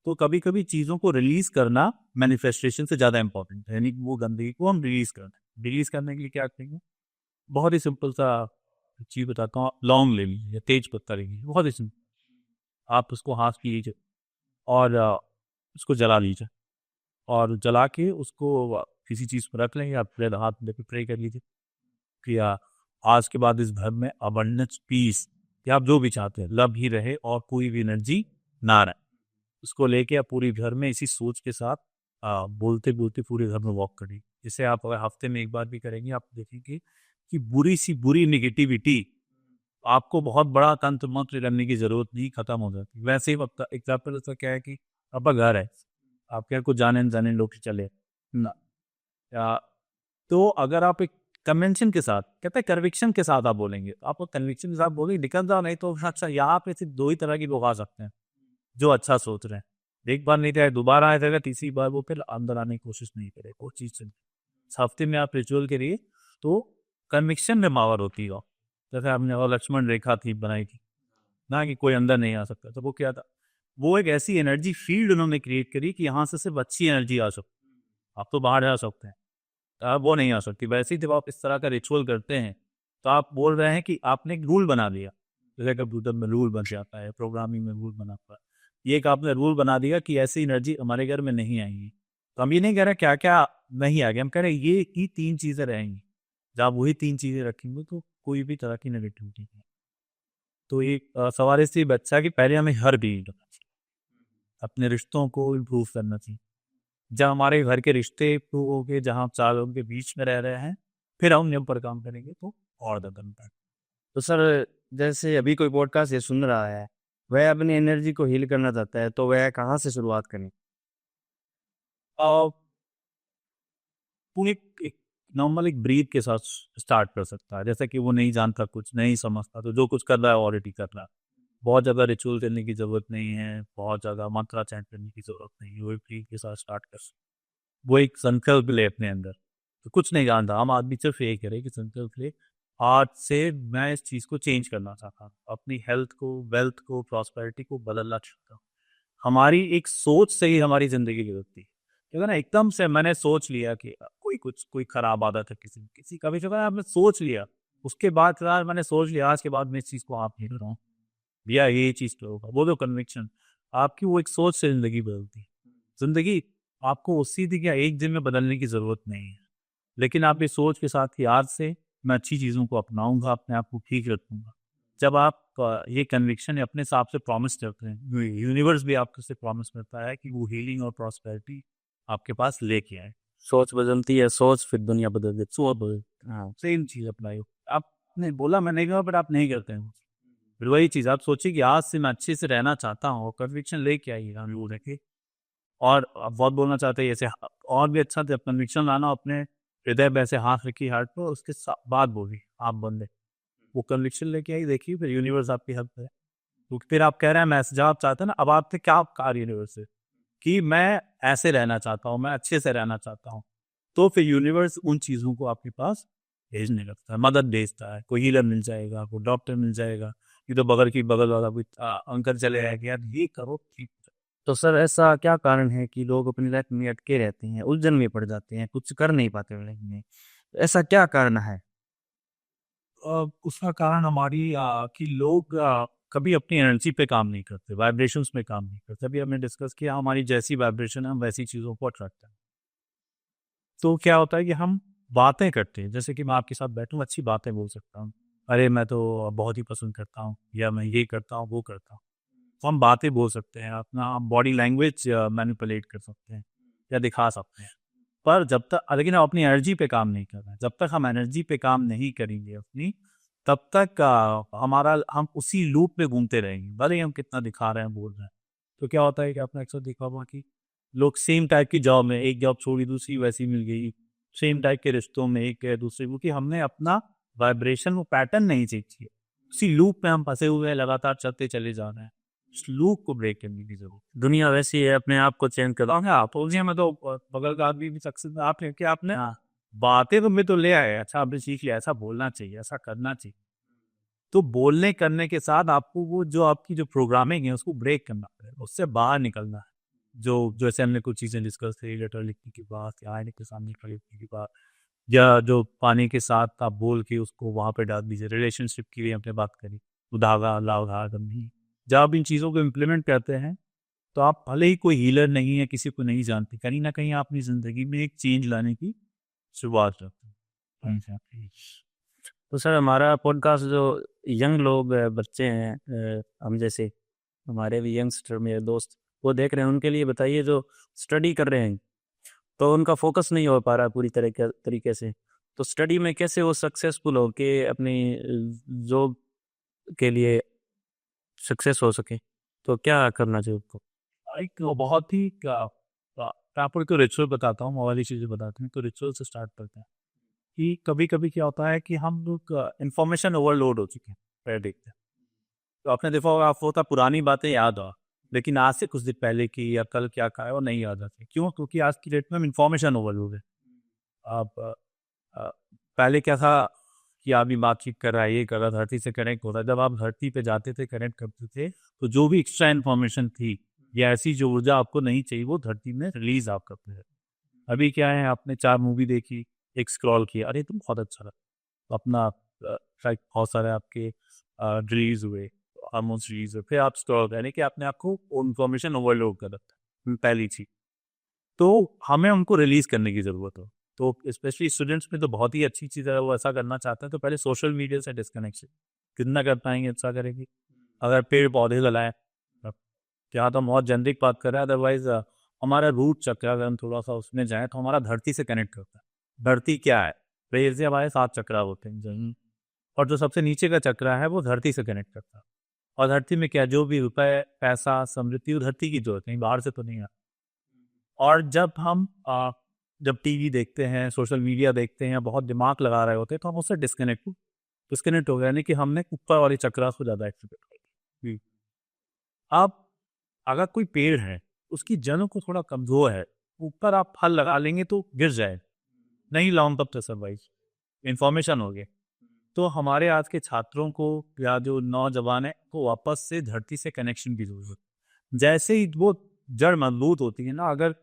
तो कभी कभी चीज़ों को रिलीज करना मैनिफेस्टेशन से ज़्यादा इंपॉर्टेंट है, यानी कि वो गंदगी को हम रिलीज करना है। रिलीज करने के लिए क्या करेंगे, बहुत ही सिंपल सा चीज बताता हूँ। लौंग ले लीजिए, तेज पत्ता ले लीजिए, बहुत ही सिंपल। आप उसको हाथ की लीजिए और उसको जला लीजिए, और जला के उसको किसी चीज़ पर रख लेंगे। आप फिर हाथ लेके प्रे कर लीजिए कि आज के बाद इस घर में अबंडेंस, पीस, या आप जो भी चाहते हैं लव ही रहे और कोई भी एनर्जी ना रहे। उसको लेके आप पूरी घर में इसी सोच के साथ बोलते बोलते पूरे घर में वॉक करिए। जिसे आप अगर हफ्ते में एक बार भी करेंगे, आप देखेंगे कि बुरी सी बुरी निगेटिविटी, आपको बहुत बड़ा तंत्र मंत्र करने की जरूरत नहीं, खत्म हो जाती। वैसे ही एग्जाम्पल ऐसा क्या है कि आपका घर है, आपके यहाँ कुछ जाने अनजाने लोग चले ना, या तो अगर आप एक कन्वेंशन के साथ, कहते हैं कन्विक्शन के साथ आप बोलेंगे, तो आप कन्विक्शन के साथ बोलेंगे, निकल जाओ। नहीं तो अच्छा, यहाँ पे सिर्फ दो ही तरह की लोग आ सकते हैं, जो अच्छा सोच रहे हैं। एक बार नहीं तो दोबारा आ जाएगा, तीसरी बार वो फिर अंदर आने की कोशिश नहीं करेगा वो चीज़ से। हफ्ते में आप रिचुअल करिए तो कन्विक्शन में पावर होती है। जैसे आपने और लक्ष्मण रेखा थी बनाई थी ना, कि कोई अंदर नहीं आ सकता, तो वो क्या था, वो एक ऐसी एनर्जी फील्ड उन्होंने क्रिएट करी कि यहाँ से सिर्फ अच्छी एनर्जी आ सकती। आप तो बाहर जा सकते हैं, आप वो नहीं आ सकती। वैसे ही जब आप इस तरह का रिचुअल करते हैं, तो आप बोल रहे हैं कि आपने एक रूल बना दिया। जैसे कंप्यूटर में रूल बन जाता है, प्रोग्रामिंग में रूल बना हुआ है, ये एक आपने रूल बना दिया कि ऐसी एनर्जी हमारे घर में नहीं आएंगी। तो हम ये नहीं कह रहे क्या क्या नहीं आ गया, हम कह रहे ये ही 3 चीज़ें रहेंगी। जब आप वही 3 चीज़ें रखेंगे तो कोई भी तरह की नेगेटिविटी नहीं। तो ये सवाल इससे बच्चा कि पहले हमें हर डील करना चाहिए, अपने रिश्तों को इम्प्रूव करना चाहिए। जब हमारे घर के रिश्ते इम्प्रूव हो गए, जहाँ 4 लोगों के बीच में रह रहे हैं, फिर हम नियम पर काम करेंगे तो और ज़्यादा इम्पैक्ट। तो सर, जैसे अभी कोई पॉडकास्ट ये सुन रहा है, वह अपनी एनर्जी को हील करना चाहता है, तो वह कहाँ से शुरुआत करें? अ, वो एक नॉर्मल एक ब्रीथ के साथ स्टार्ट कर सकता है। जैसे कि वो नहीं जानता, कुछ नहीं समझता, तो जो कुछ कर रहा है ऑलरेडी कर रहा है। बहुत ज़्यादा रिचुअल करने की ज़रूरत नहीं है, बहुत ज़्यादा मंत्रा चैंट करने की ज़रूरत नहीं है, वो एक ब्रीथ के साथ स्टार्ट कर सकता है। वो एक संकल्प ले अपने अंदर, तो कुछ नहीं जानता, हम आदमी सिर्फ यही करे कि संकल्प ले, आज से मैं इस चीज़ को चेंज करना चाहता हूँ, अपनी हेल्थ को, वेल्थ को, प्रॉस्पेरिटी को बदलना चाहता हूँ। हमारी एक सोच से ही हमारी ज़िंदगी बदलती है। क्योंकि ना एकदम से मैंने सोच लिया कि कोई खराब आदत है किसी का भी, जो आपने सोच लिया, उसके बाद यार मैंने सोच लिया आज के बाद मैं इस चीज़ को आप नहीं कर रहा हूँ, भैया ये चीज़ तो होगा, वो तो कन्विक्शन, आपकी वो एक सोच से ज़िंदगी बदलती है। ज़िंदगी आपको उसी दिन या एक दिन में बदलने की ज़रूरत नहीं है, लेकिन आप ये सोच के साथ कि आज से मैं अच्छी चीज़ों को अपनाऊंगा, अपने आप को ठीक रखूंगा। जब आप ये कन्विक्शन अपने हिसाब से प्रॉमिस करते हैं, यूनिवर्स भी आपको से प्रॉमिस करता है कि वो हीलिंग और प्रॉस्पेरिटी आपके पास लेके आए। सोच बदलती है, सोच फिर दुनिया बदल देती सो अब हाँ, सेम चीज़ अप्लाई हो। आपने बोला मैं नहीं कहा, बट आप नहीं करते हैं। फिर वही चीज़ आप सोचिए कि आज से मैं अच्छे से रहना चाहता हूँ, और कन्विक्शन लेके आइए, हम वो रखे। और आप बहुत बोलना चाहते हैं जैसे और भी अच्छा, जब कन्विक्शन लाना अपने हृदय पे ऐसे हाथ रखिए हार्ट पे, उसके बाद बोलिए आप बंदे, वो कन्विक्शन लेके आई, देखिए फिर यूनिवर्स आपकी हेल्प करे। तो फिर आप कह रहे हैं मैसेज आप चाहते हैं ना, अब आपसे क्या कार्य यूनिवर्स से कि मैं ऐसे रहना चाहता हूँ, मैं अच्छे से रहना चाहता हूँ, तो फिर यूनिवर्स उन चीज़ों को आपके पास भेजने लगता है, मदद भेजता है। कोई हीलर मिल जाएगा, कोई डॉक्टर मिल जाएगा, ये तो बगल वाला कोई अंकल चले आएगा, यार ये करो ठीक। तो सर, ऐसा क्या कारण है कि लोग अपनी लाइफ में अटके रहते हैं, उलझन में पड़ जाते हैं, कुछ कर नहीं पाते लाइफ में? ऐसा क्या कारण है? उसका कारण हमारी कि लोग कभी अपनी एनर्जी पे काम नहीं करते, वाइब्रेशंस में काम नहीं करते। अभी हमने डिस्कस किया, हमारी जैसी वाइब्रेशन है हम वैसी चीज़ों को अट्रैक्ट हैं। तो क्या होता है कि हम बातें करते हैं, जैसे कि मैं आपके साथ बैठूं, अच्छी बातें बोल सकता हूँ, अरे मैं तो बहुत ही पसंद करता हूँ, या मैं ये करता हूँ वो करता हूँ। तो हम बातें बोल सकते हैं, अपना बॉडी लैंग्वेज मैनिपुलेट कर सकते हैं या दिखा सकते हैं। पर जब तक, लेकिन हम अपनी एनर्जी पे काम नहीं कर रहे हैं, जब तक हम एनर्जी पे काम नहीं करेंगे अपनी, तब तक हम उसी लूप में घूमते रहेंगे, भले ही हम कितना दिखा रहे हैं, बोल रहे हैं। तो क्या होता है कि आपने अक्सर देखा होगा कि लोग सेम टाइप की जॉब में, एक जॉब छोड़ी दूसरी वैसी मिल गई, सेम टाइप के रिश्तों में एक है दूसरे, क्योंकि हमने अपना वाइब्रेशन, वो पैटर्न नहीं चेंज किया, उसी लूप में हम फंसे हुए हैं, लगातार चलते चले जा रहे हैं। इस लूप को ब्रेक करने की जरूरत दुनिया वैसी है, अपने आप को चेंज करो। है। आप बोलिए, मैं तो बगल का आदमी भी सक्सेस में, आप क्या आपने हाँ, बातें तो मैं तो ले आए, अच्छा आपने सीख लिया, ऐसा बोलना चाहिए, ऐसा करना चाहिए। तो बोलने करने के साथ आपको वो जो आपकी जो प्रोग्रामिंग है उसको ब्रेक करना पड़ेगा, उससे बाहर निकलना है। जो जैसे हमने कुछ चीज़ें डिस्कस करी, लेटर लिखने की बात या आईने के सामने खरीदने की बात, या जो पानी के साथ आप बोल के उसको वहाँ पे डाल दीजिए, रिलेशनशिप की भी हमने बात करी, उधागा लाउघा गंभी। जब आप इन चीज़ों को इम्प्लीमेंट करते हैं तो आप भले ही कोई हीलर नहीं है, किसी को नहीं जानते, कहीं ना कहीं आप अपनी ज़िंदगी में एक चेंज लाने की शुरुआत करते हैं। Exactly. तो सर हमारा पॉडकास्ट जो यंग लोग बच्चे हैं, हम जैसे, हमारे भी यंगस्टर मेरे दोस्त वो देख रहे हैं, उनके लिए बताइए जो स्टडी कर रहे हैं तो उनका फोकस नहीं हो पा रहा पूरी तरीके से, तो स्टडी में कैसे वो सक्सेसफुल हो के अपनी जॉब के लिए सक्सेस हो सके, तो क्या करना चाहिए उनको? एक बहुत ही मैं आपको एक रिचुअल बताता हूँ, वाली चीज़ें बताते हैं, तो रिचुअल से स्टार्ट करते हैं कि कभी कभी क्या होता है कि हम लोग इंफॉर्मेशन ओवरलोड हो चुके हैं, पहले देखते हैं। तो आपने देखा होगा, आपको होता पुरानी बातें याद हो, लेकिन आज से कुछ दिन पहले की या कल क्या खाया वो नहीं याद आती, क्यों? क्योंकि आज की डेट में हम इंफॉर्मेशन ओवरलोड है। आप पहले क्या था कि आदमी बातचीत कर रहा है, ये कर रहा, धरती से कनेक्ट हो रहा है, जब आप धरती पे जाते थे, कनेक्ट करते थे, तो जो भी एक्स्ट्रा इन्फॉर्मेशन थी या ऐसी जो ऊर्जा आपको नहीं चाहिए वो धरती में रिलीज आप करते थे। अभी क्या है, आपने 4 मूवी देखी, एक स्क्रॉल किया, अरे तुम बहुत अच्छा लगा, तो अपना शायद बहुत सारे आपके रिलीज हुए, हार्मोन्स रिलीज हुए, फिर आप स्क्रॉल, यानी कि आपने आपको इन्फॉर्मेशन ओवरलोड कर रखा है, पहली चीज। तो हमें उनको रिलीज करने की ज़रूरत हो, तो स्पेशली स्टूडेंट्स में तो बहुत ही अच्छी चीज़ है, वो ऐसा करना चाहते हैं तो पहले सोशल मीडिया से डिस्कनेक्शन कितना कर पाएंगे, अच्छा करेंगे। अगर पेड़ पौधे लगाएं, अब यहाँ तो हम बहुत जेनरिक बात कर रहे हैं, अदरवाइज हमारा रूट चक्र अगर हम थोड़ा सा उसमें जाएँ तो हमारा धरती से कनेक्ट करता है। धरती क्या है, पेड़ से हमारे 7 चक्रा होते हैं जमीन, और जो सबसे नीचे का चक्रा है वो धरती से कनेक्ट करता है। और धरती में क्या, जो भी रुपए पैसा समृद्धि, वो धरती की जरूरत, कहीं बाहर से तो नहीं आता। और जब हम जब टीवी देखते हैं, सोशल मीडिया देखते हैं, बहुत दिमाग लगा रहे होते हैं, तो हम उससे डिस्कनेक्ट हो गए, यानी कि हमने ऊपर वाली चक्रा को ज़्यादा एक्टिवेट कर दिया। अब अगर कोई पेड़ है, उसकी जड़ों को थोड़ा कमज़ोर है, ऊपर आप फल लगा लेंगे तो गिर जाए, नहीं लॉन्ग तब तक सर्वाइव। इन्फॉर्मेशन हो गया। तो हमारे आज के छात्रों को या जो नौजवान है को वापस से धरती से कनेक्शन की जरूरत। जैसे ही वो जड़ मजबूत होती है ना, अगर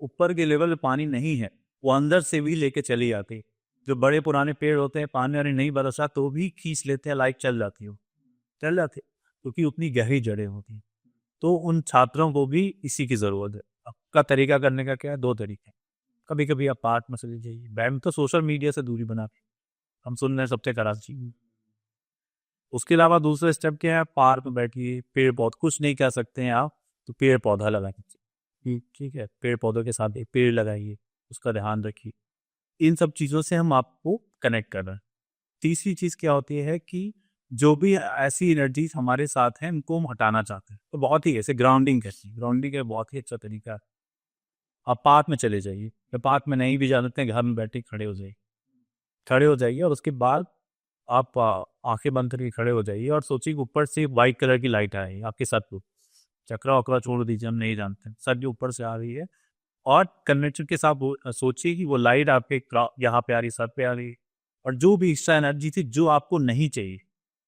ऊपर के लेवल पे पानी नहीं है, वो अंदर से भी लेके चली जाती है। जो बड़े पुराने पेड़ होते हैं, पानी वानी नहीं बरसा तो भी खींच लेते हैं, लाइट चल जाती है, चल जाती है, क्योंकि उतनी गहरी जड़ें होती हैं। तो उन छात्रों को भी इसी की ज़रूरत है। आपका तरीका करने का क्या है, 2 तरीके हैं। कभी कभी आप पार्क में चले जाइए, बैम तो सोशल मीडिया से दूरी बना के, हम सुन रहे हैं सबसे कराची। उसके अलावा दूसरा स्टेप क्या है, पार्क में बैठिए, पेड़ पौधे, कुछ नहीं कर सकते हैं आप तो पेड़ पौधा लगाइए, ठीक है, पेड़ पौधों के साथ एक पेड़ लगाइए, उसका ध्यान रखिए। इन सब चीज़ों से हम आपको कनेक्ट कर रहे हैं। तीसरी चीज़ क्या होती है कि जो भी ऐसी एनर्जीज हमारे साथ हैं, उनको हम हटाना चाहते हैं, तो बहुत ही ऐसे ग्राउंडिंग कैसी, ग्राउंडिंग का बहुत ही अच्छा तरीका है। आप पार्क में चले जाइए, या पार्क में नहीं भी जा सकते हैं, घर में बैठे खड़े हो जाइए, खड़े हो जाइए, और उसके बाद आप आंखें बंद करके खड़े हो जाइए और सोचिए ऊपर से वाइट कलर की लाइट आ रही है आपके सर पे। चक्रा वक्रा छोड़ दीजिए, हम नहीं जानते, सर के ऊपर से आ रही है, और कन्वेंशन के साथ सोचिए कि वो लाइट आपके यहाँ पे आ रही, सर पे आ रही है, और जो भी एक्स्ट्रा एनर्जी थी जो आपको नहीं चाहिए,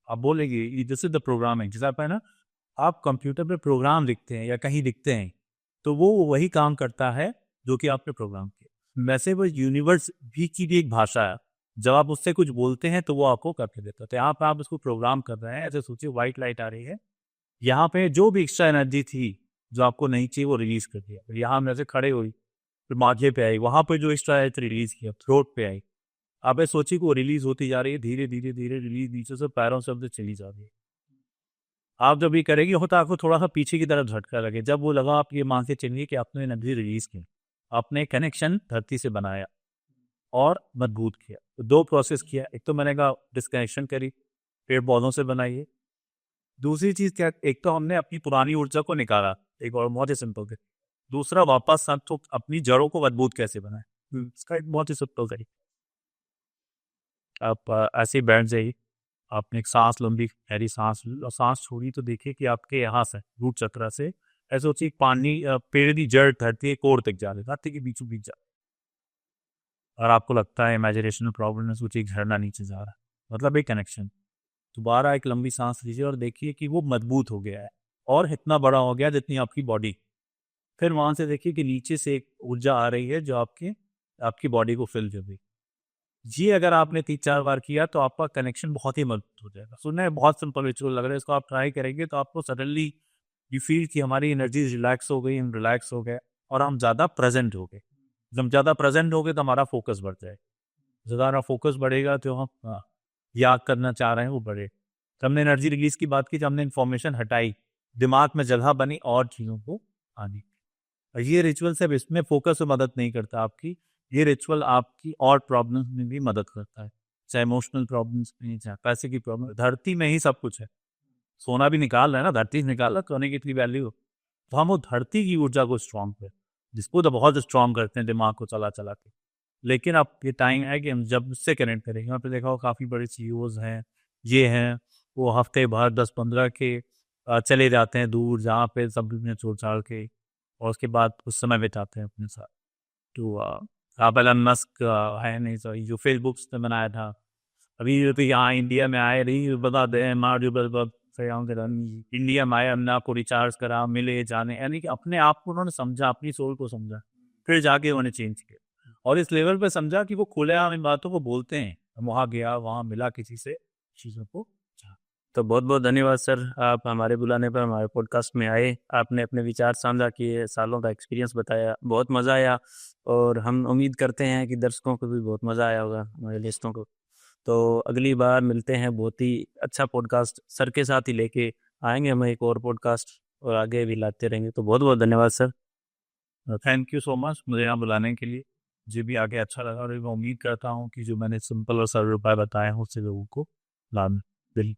आप बोलेंगे दिस इज द प्रोग्रामिंग। जैसे आप है ना, आप कंप्यूटर पे प्रोग्राम लिखते हैं या कहीं लिखते हैं, तो वो वही काम करता है जो कि आपने प्रोग्राम किया। वैसे वो यूनिवर्स भी की भी एक भाषा है, जब आप उससे कुछ बोलते हैं तो वो आपको करके देता है। तो यहाँ पे आप उसको प्रोग्राम कर रहे हैं, ऐसे सोचिए व्हाइट लाइट आ रही है, यहाँ पे जो भी एक्स्ट्रा एनर्जी थी जो आपको नहीं चाहिए वो रिलीज कर दिया। फिर यहाँ में से खड़े हुई, फिर माथे पे आई, वहाँ पे जो एक्स्ट्रा एनर्जी रिलीज किया थ्रोट पे आई। आप ये सोचिए कि वो रिलीज होती जा रही है, धीरे धीरे धीरे रिलीज नीचे से पैरों से अंदर चली जा रही है। आप जब ये करेंगे होता आपको थोड़ा सा पीछे की तरफ झटका लगे, जब वो लगा आप ये मान के चलिए कि आपने एनर्जी रिलीज की, आपने कनेक्शन धरती से बनाया और मजबूत किया। तो 2 प्रोसेस किया, एक तो मैंने कहा डिस्कनेक्शन करी, पेड़ पौधों से बनाइए। दूसरी चीज़ क्या, एक तो हमने अपनी पुरानी ऊर्जा को निकाला, एक और बहुत ही सिंपल है। दूसरा, वापस आप तो अपनी जड़ों को मजबूत कैसे बनाए, इसका एक बहुत ही सिंपल तरीका। आप ऐसे ही बैठ जाइए, आपने एक सांस, लंबी गहरी सांस ली और सांस छोड़ी तो देखिए कि आपके यहाँ से रूट चक्र से ऐसे सोचिए पानी पेड़ की जड़ धरती है कोर तक जा रही, धरती के बीचों बीच जा, और आपको लगता है इमेजिनेशन प्रॉब्लम है, सोचिए झरना नीचे जा रहा है, मतलब एक कनेक्शन। दोबारा एक लंबी सांस लीजिए और देखिए कि वो मजबूत हो गया है और इतना बड़ा हो गया जितनी आपकी बॉडी। फिर वहां से देखिए कि नीचे से एक ऊर्जा आ रही है जो आपके आपकी बॉडी को फिल कर रही है। ये अगर आपने 3-4 बार किया तो आपका कनेक्शन बहुत ही मजबूत हो जाएगा। सुनने में बहुत सिंपल रिचुअल लग रहा है, इसको आप ट्राई करेंगे तो आपको सडनली यू फील कि हमारी एनर्जी रिलैक्स हो गई, हम रिलैक्स हो गए और हम ज़्यादा प्रेजेंट हो गए। जब हम ज़्यादा प्रेजेंट हो गए तो हमारा फोकस बढ़ जाएगा, ज़्यादा हमारा फोकस बढ़ेगा तो हम याद करना चाह रहे हैं वो बढ़े। तो हमने एनर्जी रिलीज की बात की, जब हमने इन्फॉर्मेशन हटाई, दिमाग में जगह बनी और चीज़ों को आने की। और ये रिचुअल सिर्फ इसमें फोकस में मदद नहीं करता आपकी, ये रिचुअल आपकी और प्रॉब्लम्स में भी मदद करता है, चाहे इमोशनल प्रॉब्लम्स में, चाहे पैसे की प्रॉब्लम। धरती में ही सब कुछ है, सोना भी निकाल रहे हैं ना, धरती से निकाल रहा, सोने की इतनी वैल्यू। तो हम वो धरती की ऊर्जा को स्ट्रॉन्ग करें, जिसको तो बहुत स्ट्रॉन्ग करते हैं दिमाग को चला चला के। लेकिन अब ये टाइम है कि हम जब से कनेक्ट करेंगे, यहाँ पे देखा हो काफ़ी बड़े CEOs हैं, ये हैं, वो हफ्ते भर 10-15 के चले जाते हैं दूर, जहाँ पे सब दुनिया छोड़ छाड़ के, और उसके बाद कुछ समय बिताते हैं अपने साथ। तो आप एलन मस्क है नहीं, सॉरी, जो फेसबुक ने बनाया था, अभी तो यहाँ इंडिया में आए, नहीं बता दें मार्ज इंडिया में आए, हमने आपको रिचार्ज करा, मिले जाने, यानी कि अपने आप को उन्होंने समझा, अपनी सोल को समझा, फिर जाके उन्होंने चेंज किया और इस लेवल पे समझा कि वो खुले आम इन बातों को बोलते हैं। हम वहाँ गया, वहाँ मिला किसी से, चीज़ों को। तो बहुत बहुत धन्यवाद सर, आप हमारे बुलाने पर हमारे पॉडकास्ट में आए, आपने अपने विचार साझा किए, सालों का एक्सपीरियंस बताया, बहुत मज़ा आया। और हम उम्मीद करते हैं कि दर्शकों को भी बहुत मज़ा आया होगा, हमारे लिस्टों को। तो अगली बार मिलते हैं, बहुत ही अच्छा पॉडकास्ट सर के साथ ही लेके आएंगे हम एक और पॉडकास्ट, और आगे भी लाते रहेंगे। तो बहुत बहुत धन्यवाद sir. Thank you so much मुझे यहाँ बुलाने के लिए, मुझे भी आगे अच्छा लगा और मैं उम्मीद करता हूँ कि जो मैंने सिंपल और सरल उपाय बताए हैं उससे लोगों को लाभ मिले।